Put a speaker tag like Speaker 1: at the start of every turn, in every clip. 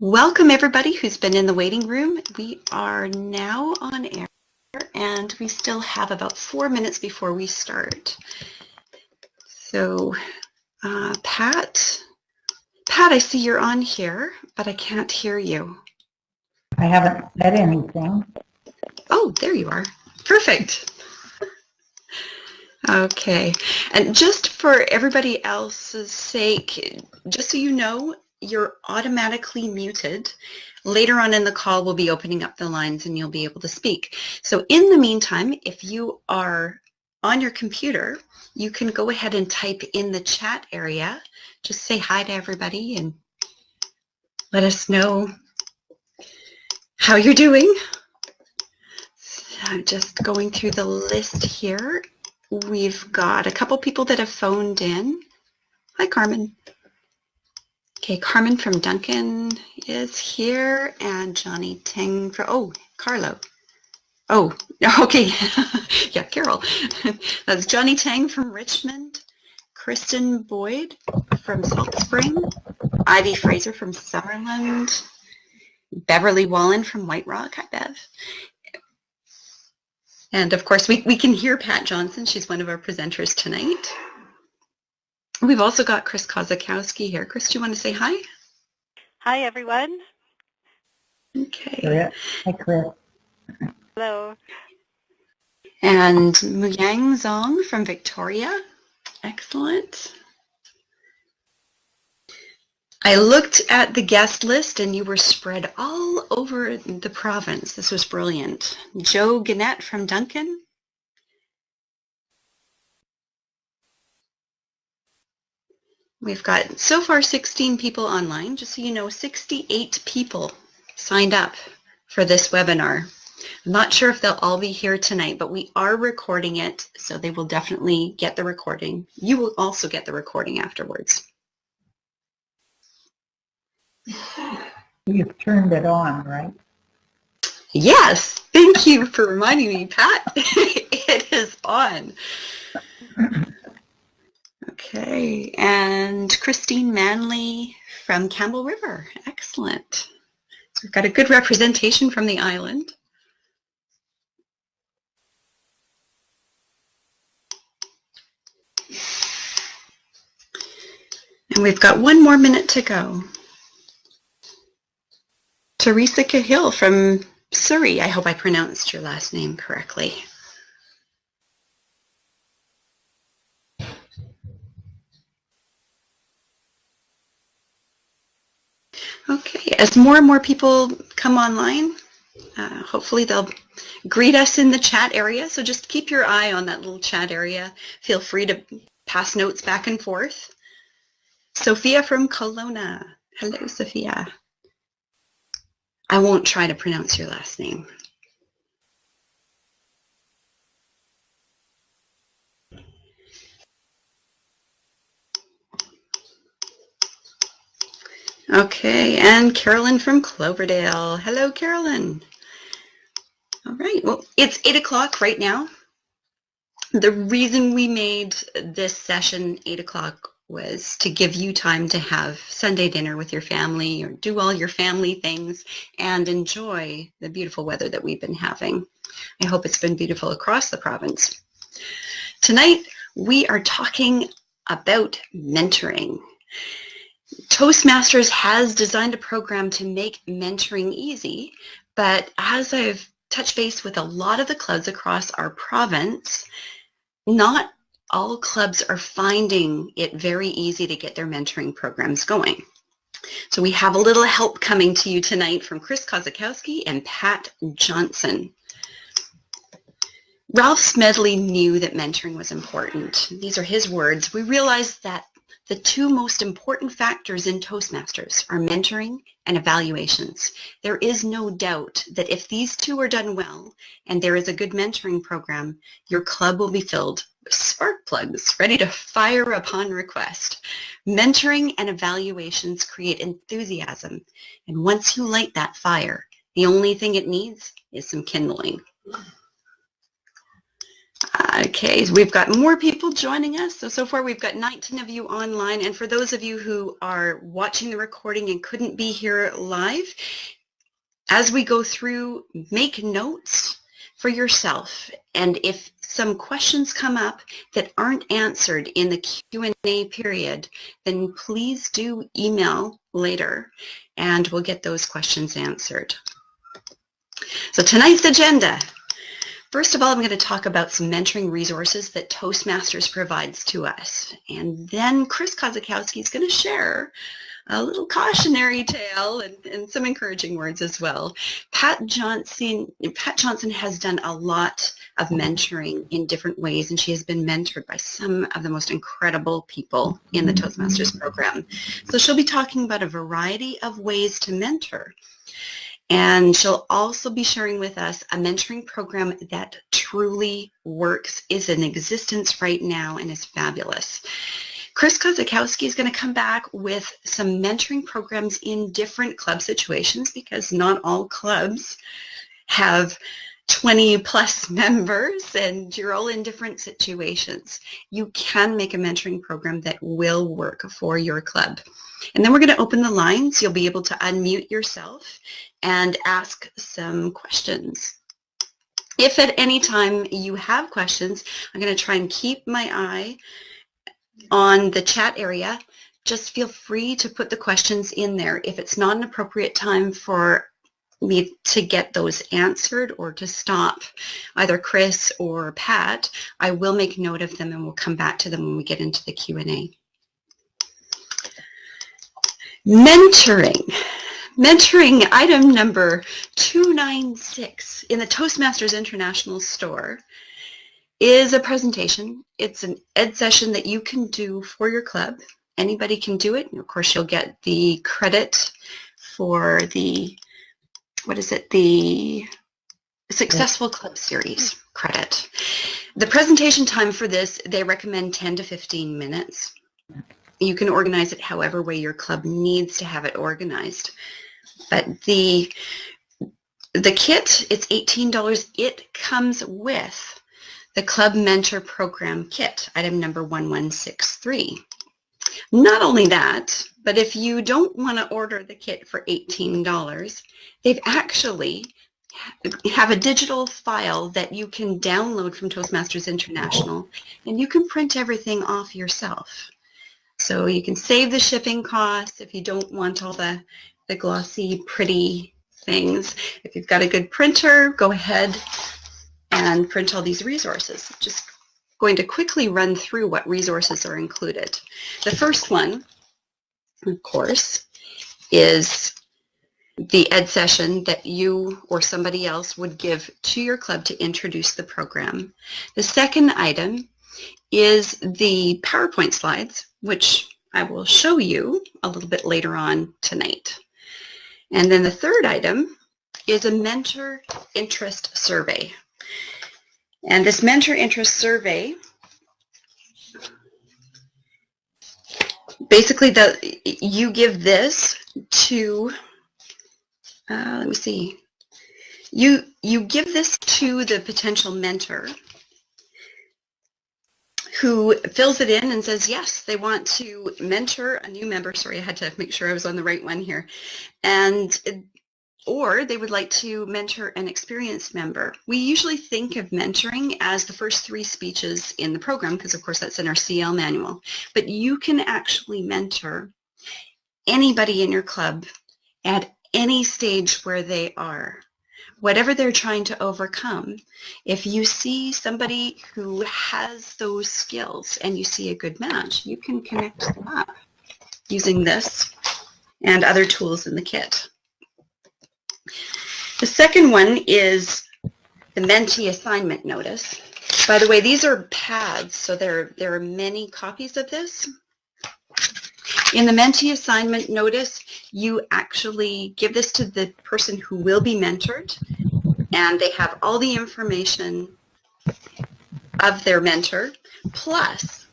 Speaker 1: Welcome everybody who's been in the waiting room. We are now on air and we still have about 4 minutes before we start. So Pat, I see you're on here, but I can't hear you.
Speaker 2: I haven't said anything.
Speaker 1: Oh, there you are. Perfect. Okay, and just for everybody else's sake, just so you know, you're automatically muted. Later on in the call, we'll be opening up the lines and you'll be able to speak. So in the meantime, if you are on your computer, you can go ahead and type in the chat area. Just say hi to everybody and let us know how you're doing. So I'm just going through the list here. We've got a couple people that have phoned in. Hi, Carmen. Okay, Carmen from Duncan is here, and Johnny Tang from, Carlo. Oh, okay, yeah, Carol. That's Johnny Tang from Richmond, Kristen Boyd from Salt Spring, Ivy Fraser from Summerland, Beverly Wallen from White Rock. Hi, Bev. And of course, we can hear Pat Johnson. She's one of our presenters tonight. We've also got Chris Kozakowski here. Chris, do you want to say hi?
Speaker 3: Hi, everyone.
Speaker 1: Okay.
Speaker 2: Hi, Chris.
Speaker 3: Hello.
Speaker 1: And Muyang Zong from Victoria. Excellent. I looked at the guest list and you were spread all over the province. This was brilliant. Joe Gannett from Duncan. We've got so far 16 people online. Just so you know, 68 people signed up for this webinar. I'm not sure if they'll all be here tonight, but we are recording it, so they will definitely get the recording. You will also get the recording afterwards.
Speaker 2: You've turned it on, right?
Speaker 1: Yes, thank you for reminding me, Pat. It is on. Okay, and Christine Manley from Campbell River. Excellent. So we've got a good representation from the island. And we've got 1 more minute to go. Teresa Cahill from Surrey. I hope I pronounced your last name correctly. Okay, as more and more people come online, hopefully they'll greet us in the chat area. So just keep your eye on that little chat area. Feel free to pass notes back and forth. Sophia from Kelowna. Hello, Sophia. I won't try to pronounce your last name. Okay, and Carolyn from Cloverdale. Hello, Carolyn. All right, well, it's 8 o'clock right now. The reason we made this session 8 o'clock was to give you time to have Sunday dinner with your family or do all your family things and enjoy the beautiful weather that we've been having. I hope it's been beautiful across the province. Tonight, we are talking about mentoring. Toastmasters has designed a program to make mentoring easy, but as I've touched base with a lot of the clubs across our province, not all clubs are finding it very easy to get their mentoring programs going. So we have a little help coming to you tonight from Chris Kozakowski and Pat Johnson. Ralph Smedley knew that mentoring was important. These are his words. We realized that the two most important factors in Toastmasters are mentoring and evaluations. There is no doubt that if these two are done well and there is a good mentoring program, your club will be filled with spark plugs ready to fire upon request. Mentoring and evaluations create enthusiasm, and once you light that fire, the only thing it needs is some kindling. Okay, so we've got more people joining us. So far we've got 19 of you online. And for those of you who are watching the recording and couldn't be here live, as we go through, make notes for yourself. And if some questions come up that aren't answered in the Q&A period, then please do email later and we'll get those questions answered. So tonight's agenda. First of all, I'm going to talk about some mentoring resources that Toastmasters provides to us. And then Chris Kozakowski is going to share a little cautionary tale and some encouraging words as well. Pat Johnson has done a lot of mentoring in different ways, and she has been mentored by some of the most incredible people in the Toastmasters program. So she'll be talking about a variety of ways to mentor. And she'll also be sharing with us a mentoring program that truly works, is in existence right now, and is fabulous. Chris Kozakowski is going to come back with some mentoring programs in different club situations, because not all clubs have 20 plus members and you're all in different situations. You can make a mentoring program that will work for your club. And then we're going to open the lines. You'll be able to unmute yourself and ask some questions. If at any time you have questions, I'm going to try and keep my eye on the chat area. Just feel free to put the questions in there. If it's not an appropriate time for me to get those answered or to stop either Chris or Pat, I will make note of them and we'll come back to them when we get into the Q&A. Mentoring. Mentoring item number 296 in the Toastmasters International store is a presentation. It's an ed session that you can do for your club. Anybody can do it. And of course, you'll get the credit for the, the Successful Club Series credit. The presentation time for this, they recommend 10 to 15 minutes. You can organize it however way your club needs to have it organized. But the kit, it's $18. It comes with the Club Mentor Program Kit, item number 1163. Not only that, but if you don't want to order the kit for $18, they've actually have a digital file that you can download from Toastmasters International, and you can print everything off yourself. So you can save the shipping costs if you don't want all the glossy, pretty things. If you've got a good printer, go ahead and print all these resources. Just going to quickly run through what resources are included. The first one, of course, is the ed session that you or somebody else would give to your club to introduce the program. The second item is the PowerPoint slides, which I will show you a little bit later on tonight. And then the third item is a mentor interest survey. And this mentor interest survey, basically you give this to, let me see, you give this to the potential mentor who fills it in and says, yes, they want to mentor a new member. Sorry, I had to make sure I was on the right one here. Or they would like to mentor an experienced member. We usually think of mentoring as the first 3 speeches in the program, because of course that's in our CL manual. But you can actually mentor anybody in your club at any stage where they are. Whatever they're trying to overcome, if you see somebody who has those skills and you see a good match, you can connect them up using this and other tools in the kit. The second one is the mentee assignment notice. By the way, these are pads, so there are many copies of this. In the mentee assignment notice, you actually give this to the person who will be mentored, and they have all the information of their mentor, plus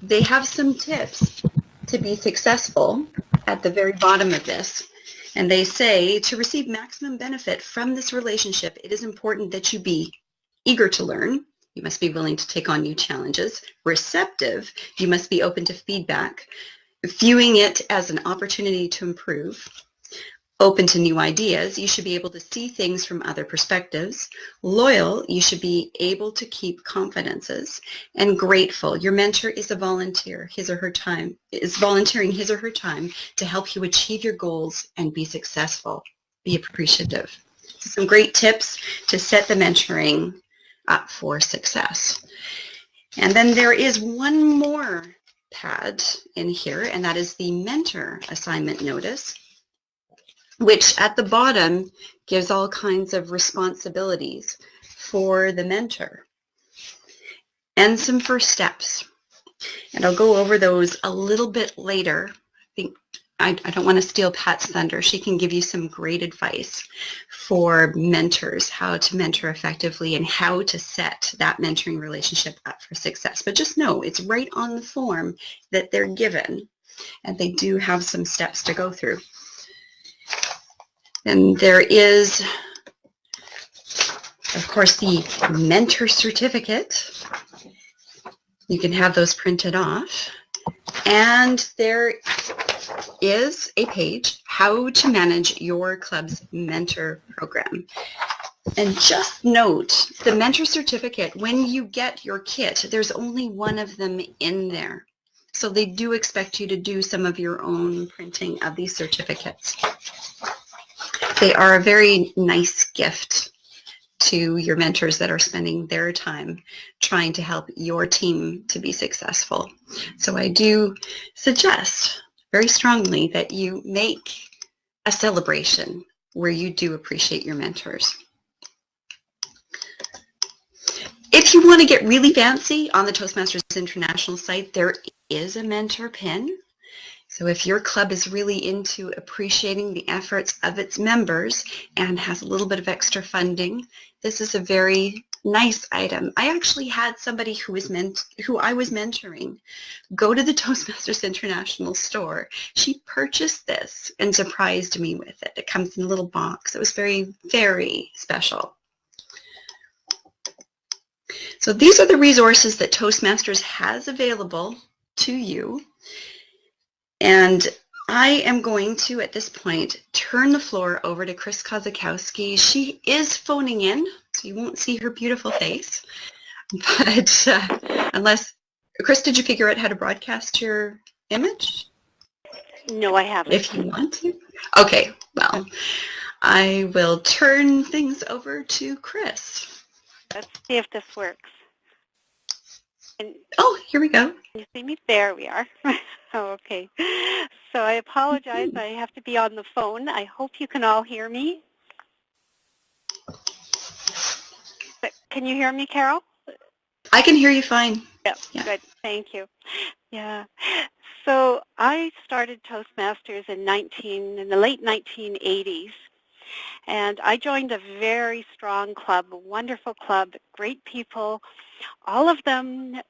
Speaker 1: they have some tips to be successful at the very bottom of this. And they say, to receive maximum benefit from this relationship, it is important that you be eager to learn, You must be willing to take on new challenges. Receptive, you must be open to feedback, viewing it as an opportunity to improve. Open to new ideas, you should be able to see things from other perspectives. Loyal, you should be able to keep confidences. And grateful, your mentor is a volunteer, is volunteering his or her time to help you achieve your goals and be successful. Be appreciative. So some great tips to set the mentoring up for success. And then there is one more pad in here, and that is the mentor assignment notice, which at the bottom gives all kinds of responsibilities for the mentor and some first steps. And I'll go over those a little bit later. I don't want to steal Pat's thunder. She can give you some great advice for mentors, how to mentor effectively and how to set that mentoring relationship up for success. But just know it's right on the form that they're given, and they do have some steps to go through. And there is, of course, the mentor certificate. You can have those printed off. And there is a page, How to Manage Your Club's Mentor Program. And just note, the mentor certificate, when you get your kit, there's only one of them in there. So they do expect you to do some of your own printing of these certificates. They are a very nice gift to your mentors that are spending their time trying to help your team to be successful. So I do suggest very strongly that you make a celebration where you do appreciate your mentors. If you want to get really fancy, on the Toastmasters International site, there is a mentor pin. So if your club is really into appreciating the efforts of its members and has a little bit of extra funding, this is a very nice item. I actually had somebody who I was mentoring go to the Toastmasters International store. She purchased this and surprised me with it. It comes in a little box. It was very, very special. So these are the resources that Toastmasters has available to you. And I am going to, at this point, turn the floor over to Chris Kozakowski. She is phoning in, so you won't see her beautiful face. But unless, Chris, did you figure out how to broadcast your image?
Speaker 3: No, I haven't.
Speaker 1: If you want to. Okay, well, I will turn things over to Chris.
Speaker 3: Let's see if this works. And
Speaker 1: oh, here we go.
Speaker 3: Can you see me? There we are. Oh, okay. So I apologize. I have to be on the phone. I hope you can all hear me. But can you hear me, Carol?
Speaker 1: I can hear you fine.
Speaker 3: Yep. Yeah. Good. Thank you. Yeah. So I started Toastmasters in the late 1980s. And I joined a very strong club, a wonderful club, great people, all of them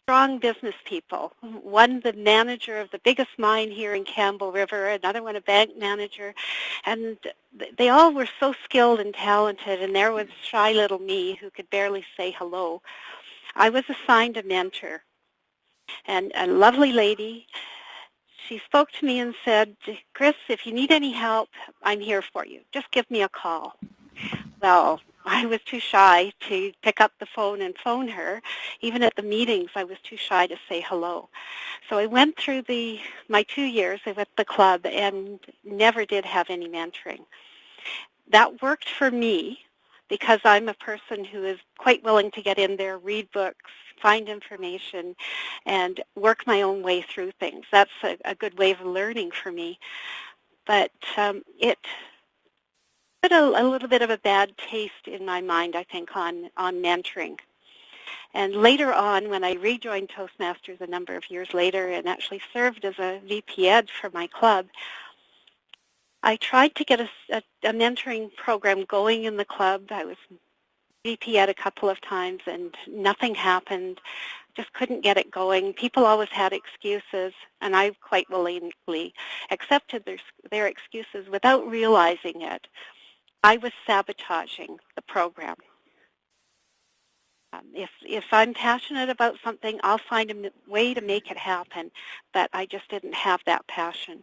Speaker 3: strong business people. One, the manager of the biggest mine here in Campbell River, another one, a bank manager. And they all were so skilled and talented, and there was shy little me who could barely say hello. I was assigned a mentor, and a lovely lady. She spoke to me and said, Chris, if you need any help, I'm here for you. Just give me a call. Well, I was too shy to pick up the phone and phone her. Even at the meetings, I was too shy to say hello. So I went through my 2 years with the club and never did have any mentoring. That worked for me because I'm a person who is quite willing to get in there, read books, find information, and work my own way through things. That's a good way of learning for me. But it put a little bit of a bad taste in my mind, I think, on mentoring. And later on, when I rejoined Toastmasters a number of years later and actually served as a VP Ed for my club, I tried to get a mentoring program going in the club. I was VP Ed a couple of times and nothing happened. Just couldn't get it going. People always had excuses, and I quite willingly accepted their excuses without realizing it. I was sabotaging the program. If I'm passionate about something, I'll find a way to make it happen, but I just didn't have that passion.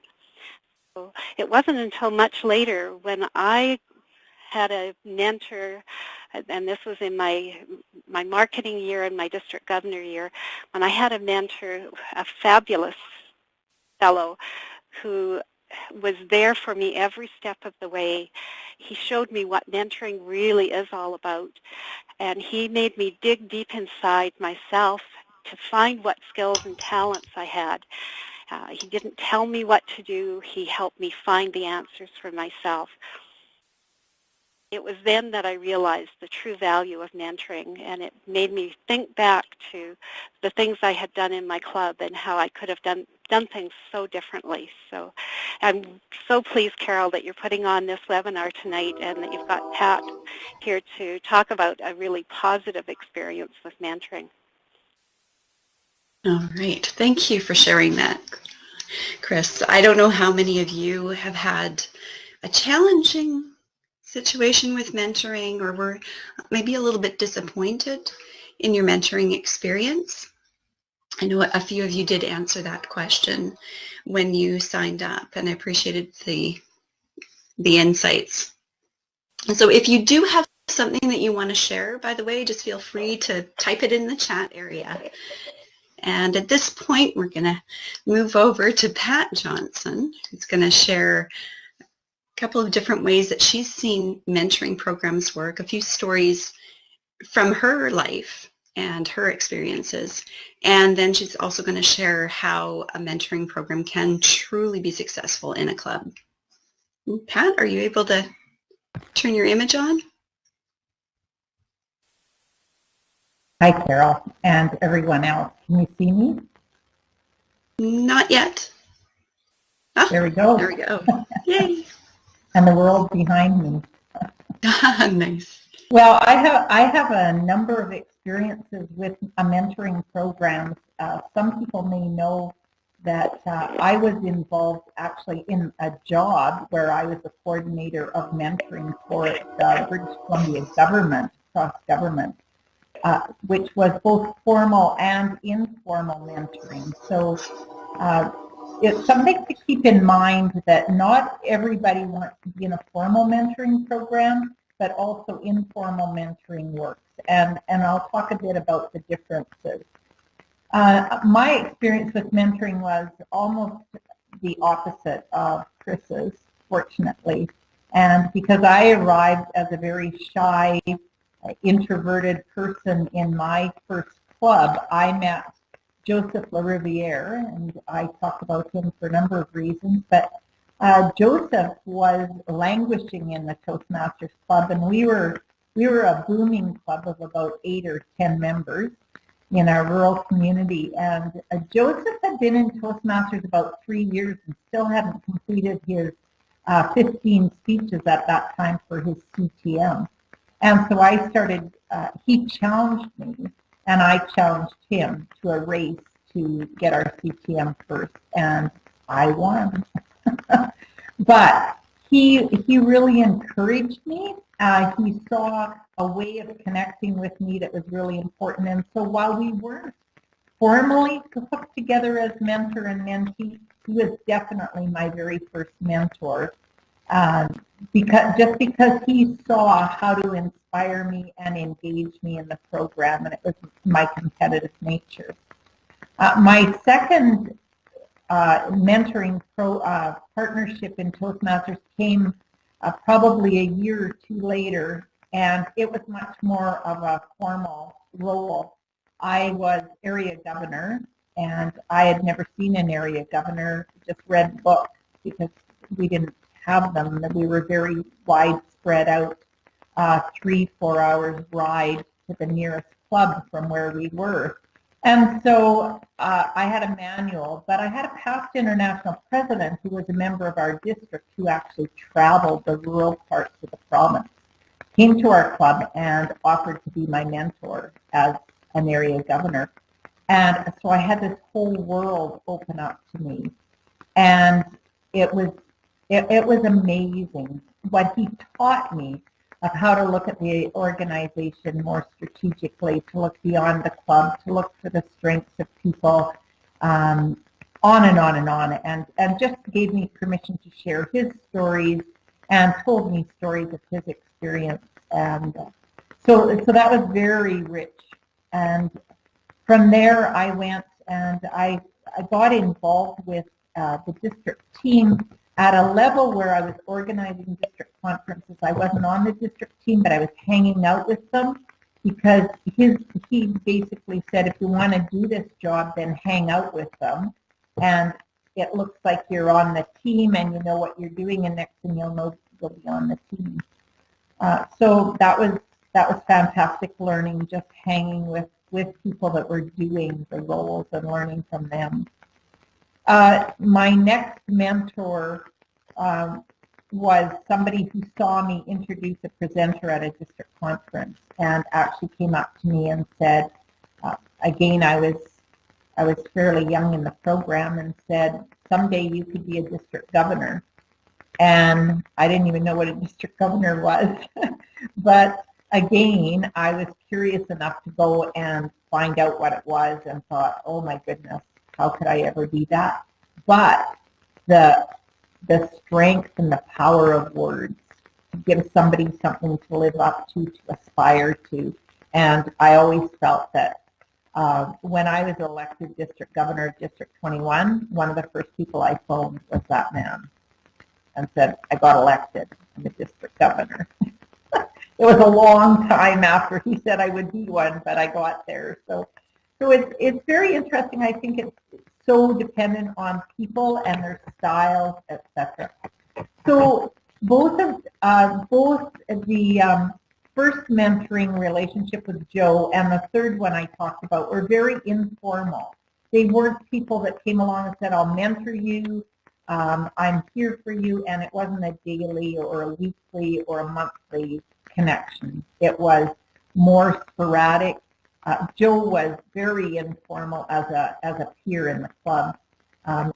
Speaker 3: So it wasn't until much later when I had a mentor, and this was in my marketing year and my district governor year, when I had a mentor, a fabulous fellow who was there for me every step of the way. He showed me what mentoring really is all about, and he made me dig deep inside myself to find what skills and talents I had. He didn't tell me what to do. He helped me find the answers for myself. It was then that I realized the true value of mentoring, and it made me think back to the things I had done in my club and how I could have done things so differently. So I'm so pleased, Carol, that you're putting on this webinar tonight and that you've got Pat here to talk about a really positive experience with mentoring.
Speaker 1: All right. Thank you for sharing that, Chris. I don't know how many of you have had a challenging situation with mentoring, or were maybe a little bit disappointed in your mentoring experience. I know a few of you did answer that question when you signed up, and I appreciated the insights. And so if you do have something that you want to share, by the way, just feel free to type it in the chat area. And at this point, we're going to move over to Pat Johnson, who's going to share couple of different ways that she's seen mentoring programs work, a few stories from her life and her experiences, and then she's also going to share how a mentoring program can truly be successful in a club. Pat, are you able to turn your image on?
Speaker 2: Hi, Carol, and everyone else. Can you see me?
Speaker 1: Not yet. Ah,
Speaker 2: there we go.
Speaker 1: There we go. Yay.
Speaker 2: And the world behind me.
Speaker 1: Nice.
Speaker 2: Well, I have a number of experiences with a mentoring programs. Some people may know that I was involved actually in a job where I was the coordinator of mentoring for the British Columbia government, cross government, which was both formal and informal mentoring. So it's something to keep in mind that not everybody wants to be in a formal mentoring program, but also informal mentoring works. And I'll talk a bit about the differences. My experience with mentoring was almost the opposite of Chris's, fortunately. And because I arrived as a very shy, introverted person in my first club, I met Joseph LaRiviere, and I talk about him for a number of reasons, but Joseph was languishing in the Toastmasters club, and we were a booming club of about 8 or 10 members in our rural community, and Joseph had been in Toastmasters about 3 years and still hadn't completed his 15 speeches at that time for his CTM. And so I started, he challenged me, and I challenged him to a race to get our CTM first, and I won. But he really encouraged me. He saw a way of connecting with me that was really important. And so while we weren't formally hooked together as mentor and mentee, he was definitely my very first mentor. Because he saw how to inspire me and engage me in the program, and it was my competitive nature. My second mentoring partnership in Toastmasters came probably a year or two later, and it was much more of a formal role. I was area governor, and I had never seen an area governor, just read books because we didn't have them. We were very widespread out, 3-4 hours ride to the nearest club from where we were. And so I had a manual, but I had a past international president who was a member of our district who actually traveled the rural parts of the province, came to our club and offered to be my mentor as an area governor. And so I had this whole world open up to me. And it was amazing. What he taught me of how to look at the organization more strategically, to look beyond the club, to look for the strengths of people, on and on and on, and just gave me permission to share his stories and told me stories of his experience. And so that was very rich. And from there, I went and I got involved with the district team at a level where I was organizing district conferences. I wasn't on the district team, but I was hanging out with them because he basically said, if you want to do this job, then hang out with them. And it looks like you're on the team and you know what you're doing, and next thing you'll know, you'll be on the team. So that was fantastic learning, just hanging with people that were doing the roles and learning from them. My next mentor was somebody who saw me introduce a presenter at a district conference and actually came up to me and said, again, I was fairly young in the program, and said, someday you could be a district governor. And I didn't even know what a district governor was. But again, I was curious enough to go and find out what it was, and thought, oh my goodness, how could I ever be that? But the strength and the power of words, to give somebody something to live up to aspire to. And I always felt that when I was elected district governor of District 21, one of the first people I phoned was that man and said, I got elected. I'm a district governor. It was a long time after he said I would be one, but I got there. So it's very interesting. I think it's so dependent on people and their styles, etc. So both the first mentoring relationship with Joe and the third one I talked about were very informal. They weren't people that came along and said, I'll mentor you, I'm here for you, and it wasn't a daily or a weekly or a monthly connection. It was more sporadic. Joe was very informal as a peer in the club.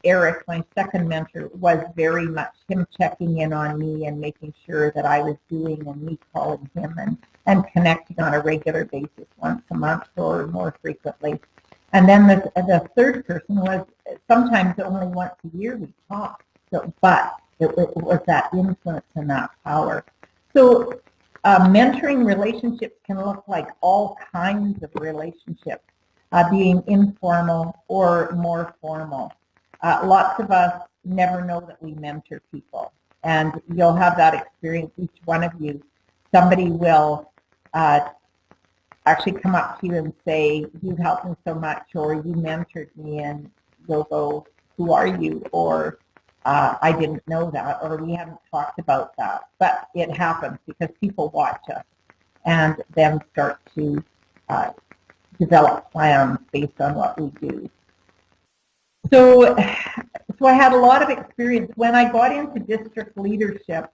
Speaker 2: Eric, my second mentor, was very much him checking in on me and making sure that I was doing, and me calling him and connecting on a regular basis, once a month or more frequently. And then the third person was sometimes only once a year we talked. So, but it was that influence and that power. So mentoring relationships can look like all kinds of relationships, being informal or more formal. Lots of us never know that we mentor people, and you'll have that experience, each one of you. Somebody will actually come up to you and say, you've helped me so much, or you mentored me, and you'll go, who are you? Or I didn't know that, or we haven't talked about that. But it happens because people watch us and then start to develop plans based on what we do. So I had a lot of experience. When I got into district leadership,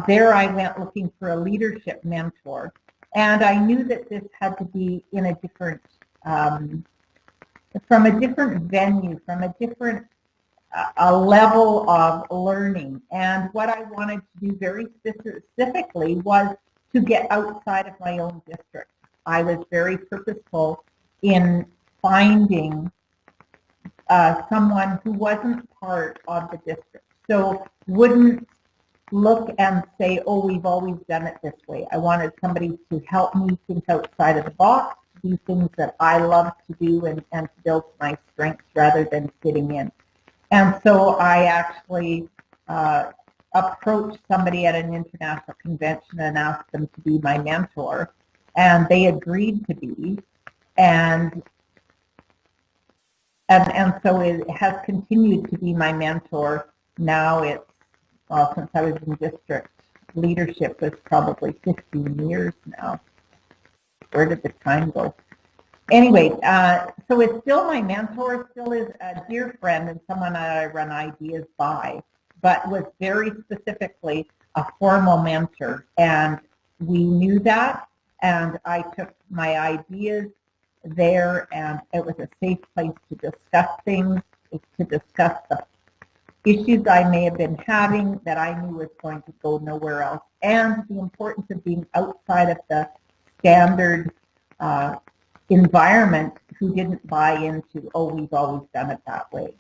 Speaker 2: there I went looking for a leadership mentor. And I knew that this had to be in a different, from a different venue, from a different a level of learning. And what I wanted to do very specifically was to get outside of my own district. I was very purposeful in finding someone who wasn't part of the district. So wouldn't look and say, oh, we've always done it this way. I wanted somebody to help me think outside of the box, do things that I love to do, and to build my strengths rather than sitting in. And so I actually approached somebody at an international convention and asked them to be my mentor, and they agreed to be. And so it has continued to be my mentor. Now it's, well, since I was in district leadership, it's probably 15 years now. Where did the time go? Anyway, so it's still my mentor, still is a dear friend and someone that I run ideas by, but was very specifically a formal mentor. And we knew that, and I took my ideas there, and it was a safe place to discuss things, to discuss issues I may have been having that I knew was going to go nowhere else, and the importance of being outside of the standard environment who didn't buy into, oh, we've always done it that way.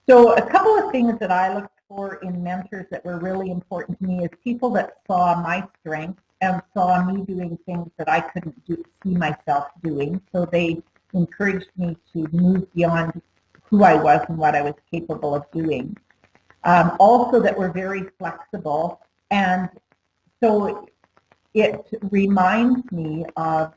Speaker 2: So a couple of things that I looked for in mentors that were really important to me is people that saw my strengths and saw me doing things that I couldn't see myself doing. So they encouraged me to move beyond who I was and what I was capable of doing. Also that were very flexible, and so it reminds me of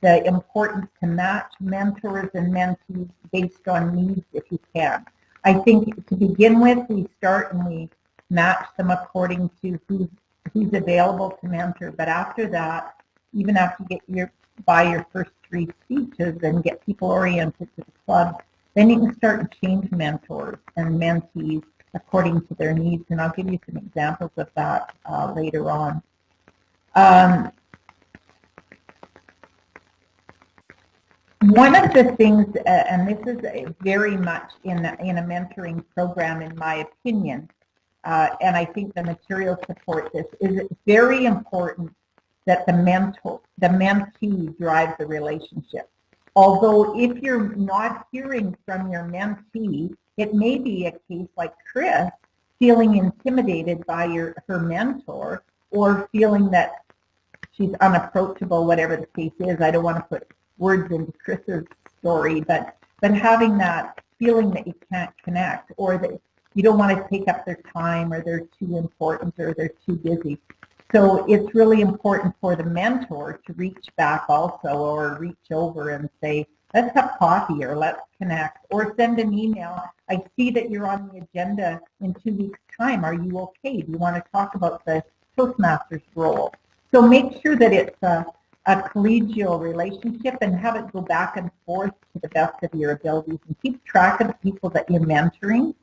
Speaker 2: the importance to match mentors and mentees based on needs if you can. I think to begin with, we start and we match them according to who's available to mentor. But after that, even after you get by your first 3 speeches and get people oriented to the club, then you can start to change mentors and mentees according to their needs. And I'll give you some examples of that later on. One of the things, and this is very much in a mentoring program in my opinion, and I think the materials support this, is it's very important that the mentee drives the relationship. Although if you're not hearing from your mentee, it may be a case like Chris, feeling intimidated by her mentor, or feeling that she's unapproachable, whatever the case is. I don't want to put words into Chris's story, but having that feeling that you can't connect, or that you don't want to take up their time, or they're too important, or they're too busy. So it's really important for the mentor to reach back also, or reach over and say, let's have coffee, or let's connect, or send an email. I see that you're on the agenda in 2 weeks' time. Are you okay? Do you want to talk about the Toastmasters role? So make sure that it's a collegial relationship and have it go back and forth to the best of your abilities, and keep track of the people that you're mentoring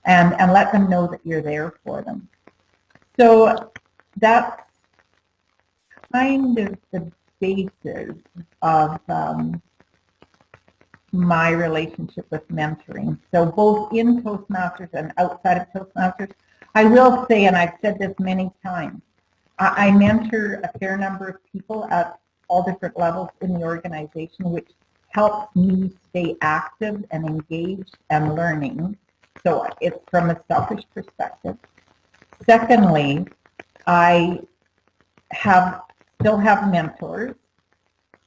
Speaker 2: and let them know that you're there for them. So that's kind of the basis of my relationship with mentoring. So both in Toastmasters and outside of Toastmasters, I will say, and I've said this many times, I mentor a fair number of people at all different levels in the organization, which helps me stay active and engaged and learning. So it's from a selfish perspective. Secondly, I still have mentors,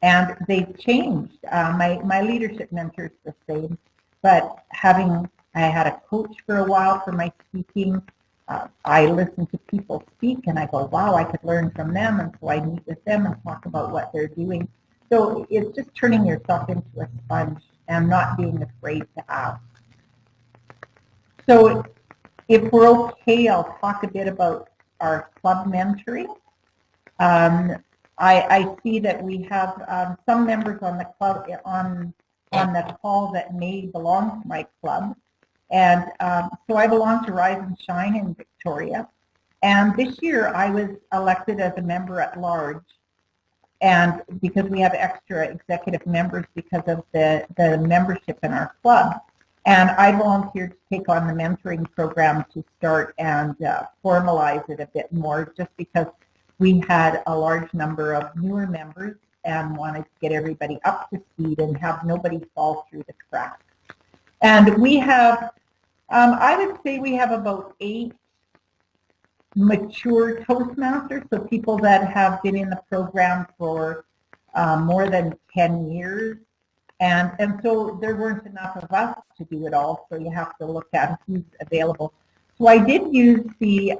Speaker 2: and they've changed. My leadership mentor is the same, but I had a coach for a while for my speaking. I listen to people speak and I go, wow, I could learn from them, and so I meet with them and talk about what they're doing. So it's just turning yourself into a sponge and not being afraid to ask. So if we're okay, I'll talk a bit about our club mentoring. I see that we have some members on the club on the call that may belong to my club. And so I belong to Rise and Shine in Victoria. And this year I was elected as a member at large, and because we have extra executive members because of the membership in our club. And I volunteered to take on the mentoring program to start and formalize it a bit more, just because we had a large number of newer members and wanted to get everybody up to speed and have nobody fall through the cracks. And we have, I would say we have about 8 mature Toastmasters, so people that have been in the program for more than 10 years. And so there weren't enough of us to do it all, so you have to look at who's available. So I did use the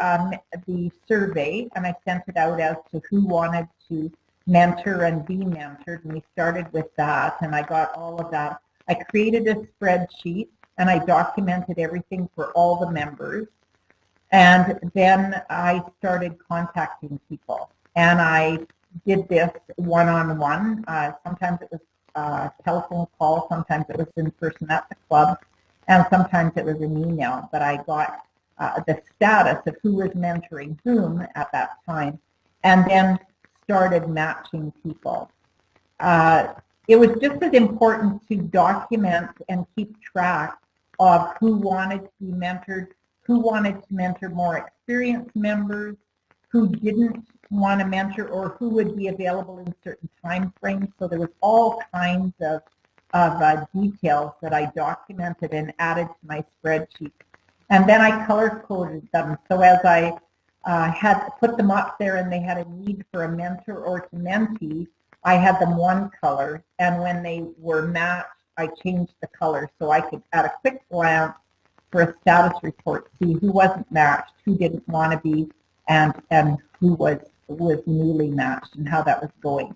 Speaker 2: survey, and I sent it out as to who wanted to mentor and be mentored, and we started with that, and I got all of that. I created a spreadsheet, and I documented everything for all the members, and then I started contacting people, and I did this one-on-one. Sometimes it was a telephone call, sometimes it was in person at the club, and sometimes it was an email, but I got the status of who was mentoring whom at that time, and then started matching people. It was just as important to document and keep track of who wanted to be mentored, who wanted to mentor more experienced members, who didn't want to mentor, or who would be available in certain time frames. So there was all kinds of details that I documented and added to my spreadsheet. And then I color-coded them. So as I had put them up there and they had a need for a mentor or to mentee, I had them one color. And when they were matched, I changed the color so I could, at a quick glance, for a status report, see who wasn't matched, who didn't want to be, and who was newly matched and how that was going.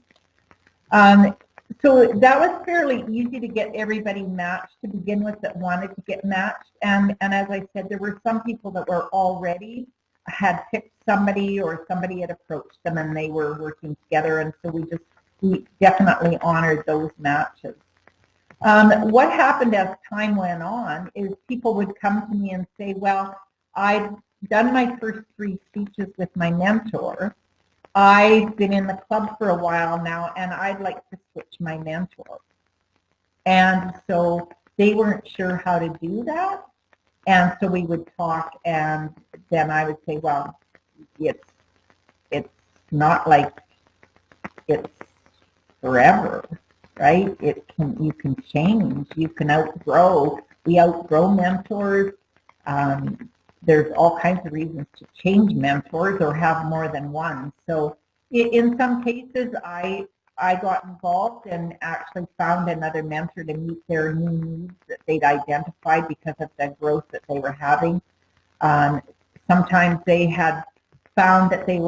Speaker 2: So that was fairly easy to get everybody matched to begin with that wanted to get matched. And as I said, there were some people that were already had picked somebody or somebody had approached them and they were working together. And so we definitely honored those matches. What happened as time went on is people would come to me and say, well, I've done my first 3 speeches with my mentor. I've been in the club for a while now, and I'd like to switch my mentor. And so they weren't sure how to do that. And so we would talk, and then I would say, well, it's not like it's forever, right? You can change, you can outgrow. We outgrow mentors. There's all kinds of reasons to change mentors or have more than one. So in some cases, I got involved and actually found another mentor to meet their new needs that they'd identified because of the growth that they were having. Sometimes they had found that they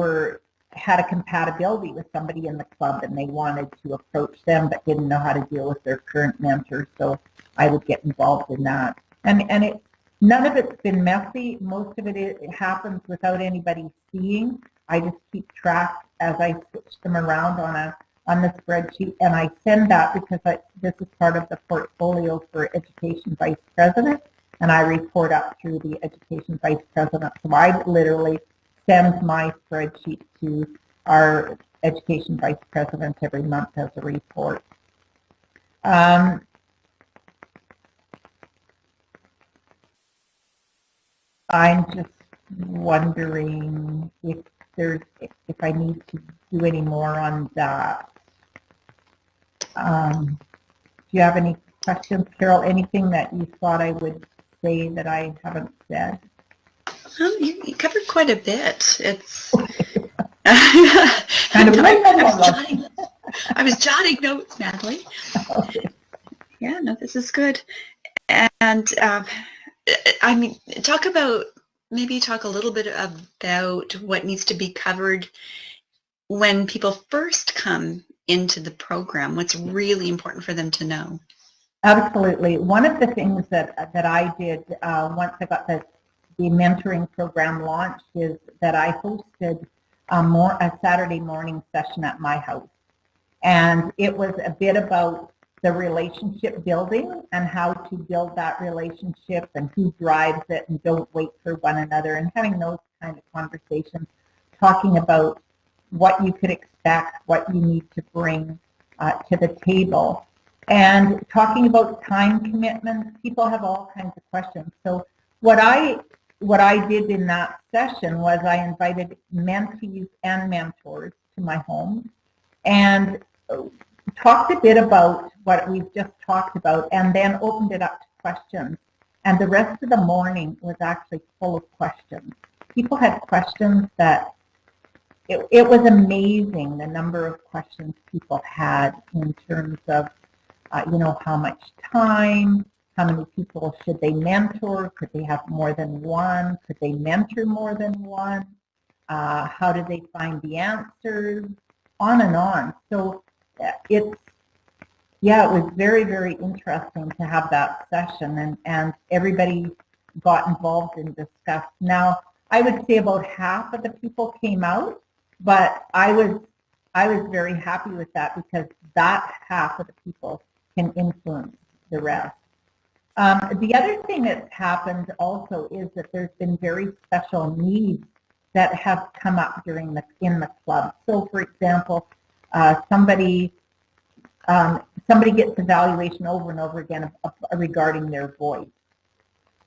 Speaker 2: had a compatibility with somebody in the club and they wanted to approach them but didn't know how to deal with their current mentor, so I would get involved in that. And none of it's been messy. Most of it happens without anybody seeing. I just keep track as I switch them around on the spreadsheet, and I send that because this is part of the portfolio for Education Vice President, and I report up through the Education Vice President. So I literally send my spreadsheet to our Education Vice President every month as a report. I'm just wondering if I need to do any more on that. Do you have any questions, Carol? Anything that you thought I would say that I haven't said?
Speaker 1: You covered quite a bit. It's
Speaker 2: kind of
Speaker 1: I was jotting notes, Natalie.
Speaker 2: Okay.
Speaker 1: Yeah, no, this is good. And I mean, talk a little bit about what needs to be covered when people first come into the program. What's really important for them to know?
Speaker 2: Absolutely. One of the things that I did once I got the mentoring program launched is that I hosted a Saturday morning session at my house. And it was a bit about the relationship building and how to build that relationship and who drives it and don't wait for one another, and having those kind of conversations, talking about what you could expect, what you need to bring to the table, and talking about time commitments. People have all kinds of questions. So what I did in that session was I invited mentees and mentors to my home and talked a bit about what we've just talked about, and then opened it up to questions. And the rest of the morning was actually full of questions. People had questions that it was amazing the number of questions people had in terms of, how much time, how many people should they mentor, could they have more than one, could they mentor more than one, how do they find the answers, on and on. So it was very, very interesting to have that session, and everybody got involved and discussed. Now, I would say about half of the people came out, but I was very happy with that because that half of the people can influence the rest. The other thing that's happened also is that there's been very special needs that have come up in the club. So, for example, somebody gets evaluation over and over again regarding their voice,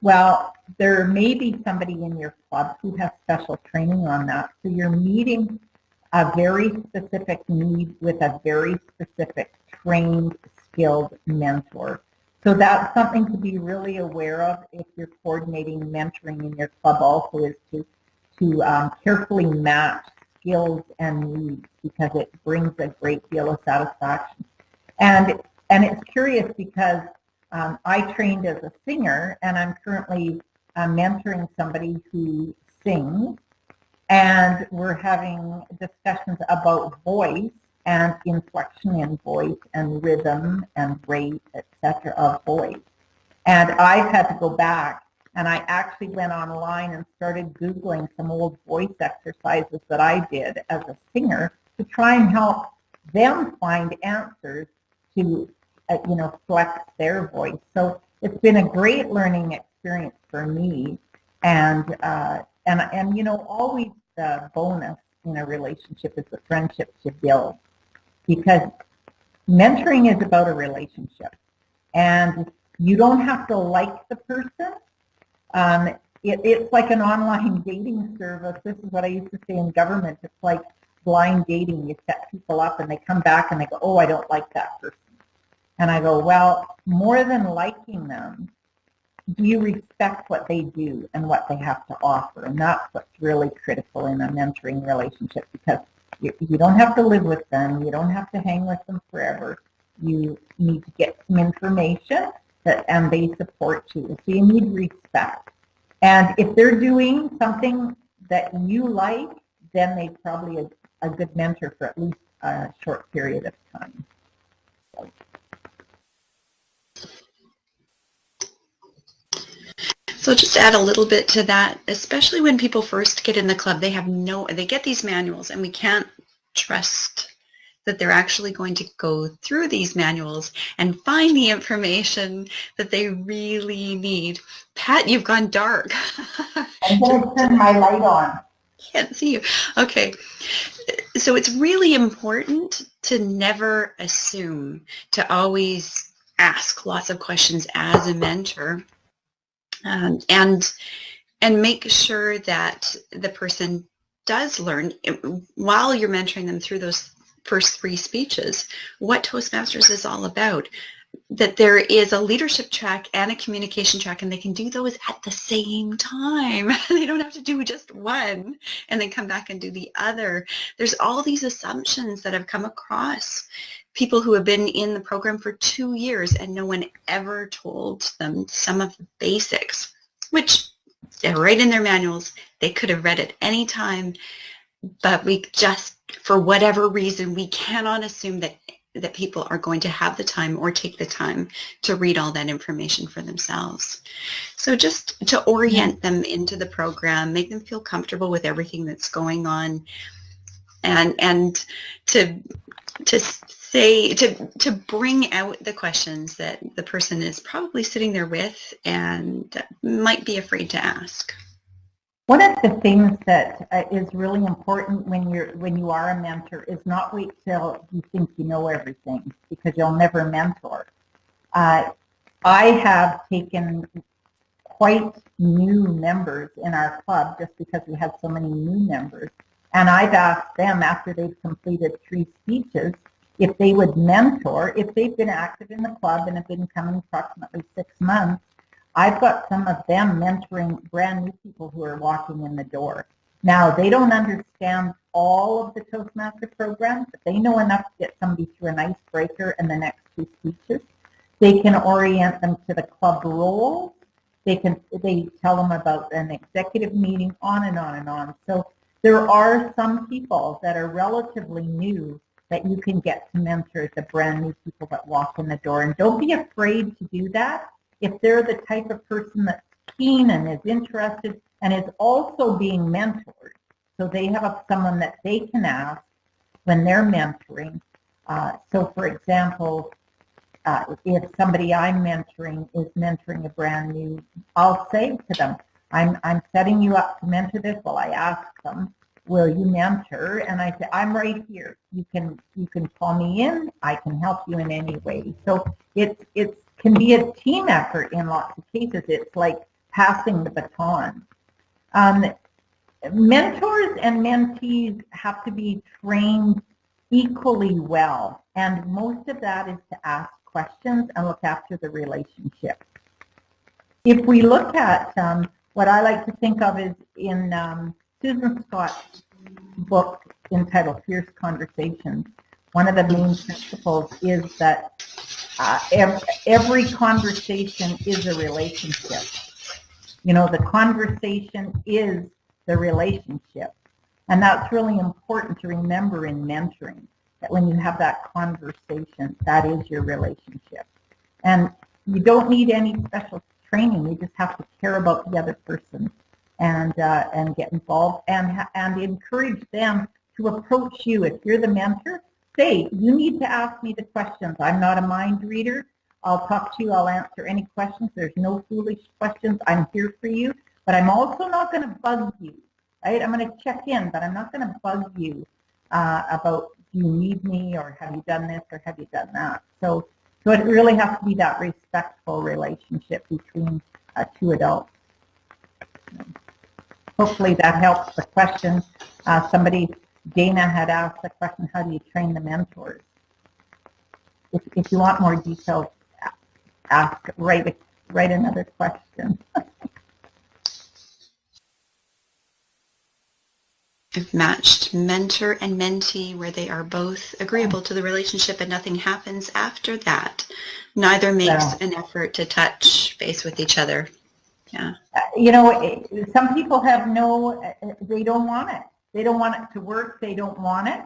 Speaker 2: Well, there may be somebody in your club who has special training on that. So you're meeting a very specific need with a very specific trained, skilled mentor. So that's something to be really aware of if you're coordinating mentoring in your club also, is to carefully match skills and needs, because it brings a great deal of satisfaction. And it's curious because I trained as a singer, and I'm currently mentoring somebody who sings, and we're having discussions about voice and inflection in voice and rhythm and rate, etc. of voice. And I've had to go back, and I actually went online and started Googling some old voice exercises that I did as a singer to try and help them find answers to flex their voice. So it's been a great learning experience for me, and always the bonus in a relationship is the friendships you build, because mentoring is about a relationship, and you don't have to like the person. It's like an online dating service. This is what I used to say in government. It's like blind dating. You set people up, and they come back and they go, "Oh, I don't like that person." And I go, well, more than liking them, do you respect what they do and what they have to offer? And that's what's really critical in a mentoring relationship, because you don't have to live with them. You don't have to hang with them forever. You need to get some information, and they support you. So you need respect. And if they're doing something that you like, then they're probably a good mentor for at least a short period of time.
Speaker 1: So just add a little bit to that, especially when people first get in the club, they get these manuals, and we can't trust that they're actually going to go through these manuals and find the information that they really need. Pat, you've gone dark.
Speaker 2: I'm going to turn my light on.
Speaker 1: Can't see you. Okay. So it's really important to never assume, to always ask lots of questions as a mentor. And make sure that the person does learn, while you're mentoring them through those first 3 speeches, what Toastmasters is all about, that there is a leadership track and a communication track, and they can do those at the same time. They don't have to do just one and then come back and do the other. There's all these assumptions that have come across people who have been in the program for 2 years, and no one ever told them some of the basics, which they're right in their manuals. They could have read it any time, but we just, for whatever reason, we cannot assume that people are going to have the time or take the time to read all that information for themselves. So just to orient them into the program, make them feel comfortable with everything that's going on, and to bring out the questions that the person is probably sitting there with and might be afraid to ask.
Speaker 2: One of the things that is really important when you are a mentor is not wait till you think you know everything, because you'll never mentor. I have taken quite new members in our club just because we have so many new members, and I've asked them, after they've completed 3 speeches, if they would mentor. If they've been active in the club and have been coming approximately 6 months, I've got some of them mentoring brand new people who are walking in the door. Now, they don't understand all of the Toastmaster programs, but they know enough to get somebody through an icebreaker in the next 2 speeches. They can orient them to the club roles. They tell them about an executive meeting, on and on and on. So there are some people that are relatively new that you can get to mentor the brand new people that walk in the door. And don't be afraid to do that. If they're the type of person that's keen and is interested and is also being mentored, so they have someone that they can ask when they're mentoring. So for example, if somebody I'm mentoring is mentoring a brand new, I'll say to them, I'm setting you up to mentor this. Well, I ask them, will you mentor? And I say, I'm right here. You can call me in. I can help you in any way. So it can be a team effort in lots of cases. It's like passing the baton. Mentors and mentees have to be trained equally well, and most of that is to ask questions and look after the relationship. If we look at what I like to think of is in Susan Scott's book entitled Fierce Conversations, one of the main principles is that every conversation is a relationship. You know, the conversation is the relationship. And that's really important to remember in mentoring, that when you have that conversation, that is your relationship. And you don't need any special training. You just have to care about the other person and get involved and encourage them to approach you. If you're the mentor, say, you need to ask me the questions. I'm not a mind reader. I'll talk to you. I'll answer any questions. There's no foolish questions. I'm here for you. But I'm also not going to bug you, right? I'm going to check in, but I'm not going to bug you about, do you need me, or have you done this, or have you done that? So it really has to be that respectful relationship between two adults. Hopefully that helps the question. Dana had asked the question, how do you train the mentors? If you want more details, write another question.
Speaker 1: I've matched mentor and mentee where they are both agreeable to the relationship and nothing happens after that. Neither makes an effort to touch base with each other. Yeah.
Speaker 2: You know, some people have they don't want it. They don't want it to work. They don't want it.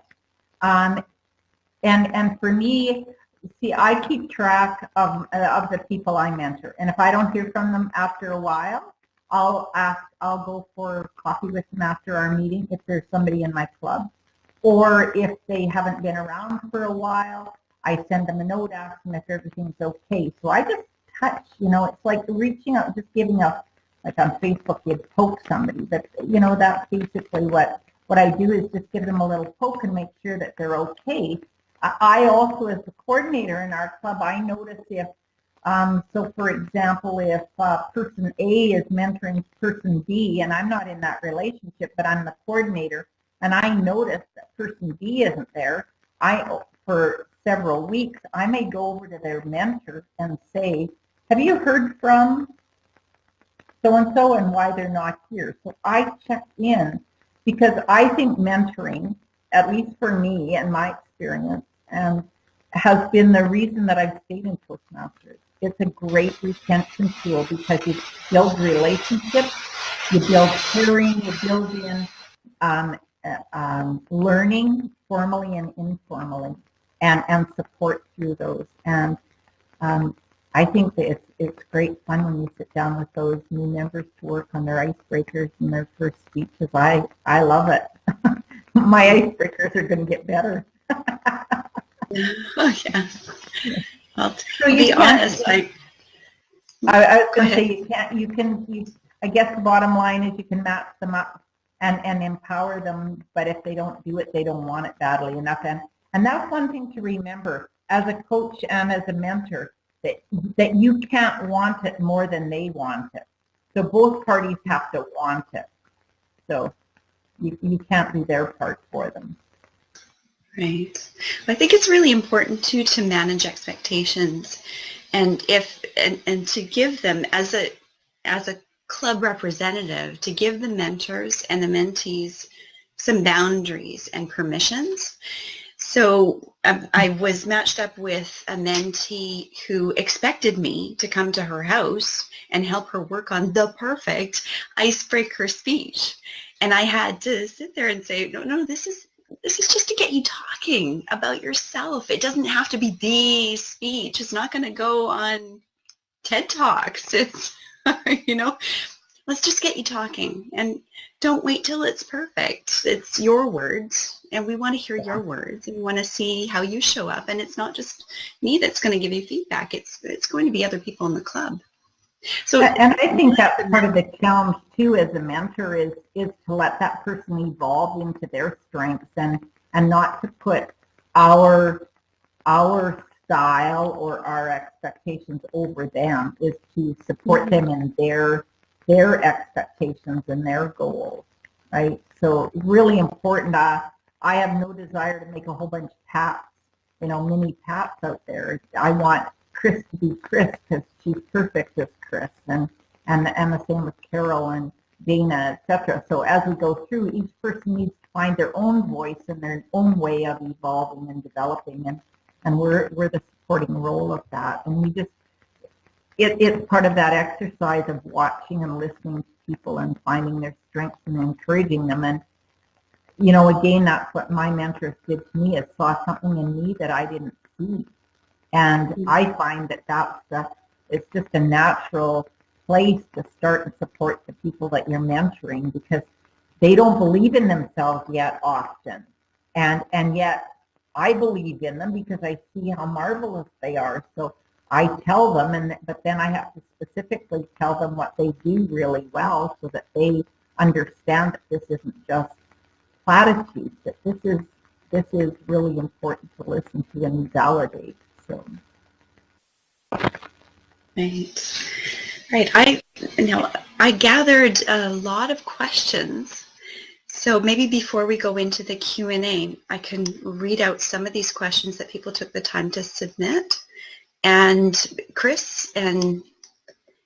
Speaker 2: And for me, see, I keep track of the people I mentor. And if I don't hear from them after a while, I'll go for coffee with them after our meeting if there's somebody in my club. Or if they haven't been around for a while, I send them a note, ask them if everything's okay. So I just touch, you know, it's like reaching out, just giving up, like on Facebook, you'd poke somebody. But, you know, that's basically what I do, is just give them a little poke and make sure that they're okay. I also, as the coordinator in our club, I notice if, so for example, if person A is mentoring person B, and I'm not in that relationship, but I'm the coordinator, and I notice that person B isn't there, for several weeks, I may go over to their mentor and say, have you heard from so-and-so and why they're not here? So I check in, because I think mentoring, at least for me and my experience, has been the reason that I've stayed in Toastmasters. It's a great retention tool because you build relationships, you build caring, you build in learning formally and informally, and support through those. And I think that it's great fun when you sit down with those new members to work on their icebreakers and their first speeches. I love it. My icebreakers are going to get better.
Speaker 1: Oh, yeah. Well, to be honest, I
Speaker 2: was going to say, I guess the bottom line is you can match them up and empower them, but if they don't do it, they don't want it badly enough. And that's one thing to remember as a coach and as a mentor, that you can't want it more than they want it. So both parties have to want it. So you can't do their part for them.
Speaker 1: Right. Well, I think it's really important too to manage expectations, and to give them as a club representative, to give the mentors and the mentees some boundaries and permissions. So I was matched up with a mentee who expected me to come to her house and help her work on the perfect icebreaker speech, and I had to sit there and say, no, this is just to get you talking about yourself. It doesn't have to be the speech. It's not going to go on TED Talks. It's, you know, let's just get you talking, and don't wait till it's perfect. It's your words, and we want to hear your words, and we want to see how you show up. And it's not just me that's going to give you feedback. It's going to be other people in the club. So,
Speaker 2: and I think that's part of the challenge too as a mentor is to let that person evolve into their strengths and not to put our style or our expectations over them, is to support them in their their expectations and their goals, right? So really important. I have no desire to make a whole bunch of Pats, mini Pats out there. I want Chris to be Chris because she's perfect as Chris, and the same with Carol and Dana, etc. So as we go through, each person needs to find their own voice and their own way of evolving and developing, and we're the supporting role of that. And we just it's part of that exercise of watching and listening to people and finding their strengths and encouraging them. And again, that's what my mentors did to me, is saw something in me that I didn't see. And I find that it's just a natural place to start and support the people that you're mentoring, because they don't believe in themselves yet often. And yet I believe in them because I see how marvelous they are. So I tell them, but then I have to specifically tell them what they do really well so that they understand that this isn't just platitudes, that this is really important to listen to and validate. So.
Speaker 1: Right. I gathered a lot of questions. So maybe before we go into the Q&A, I can read out some of these questions that people took the time to submit. And Chris and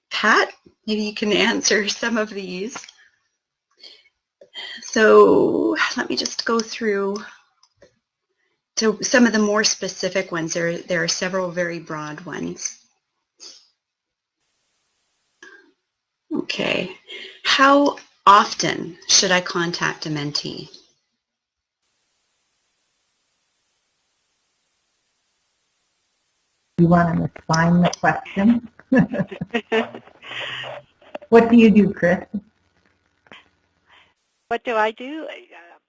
Speaker 1: Pat, maybe you can answer some of these. So let me just go through to some of the more specific ones. There are several very broad ones. Okay. How often should I contact a mentee?
Speaker 2: You want to assign the question? What do you do, Chris?
Speaker 3: What do I do?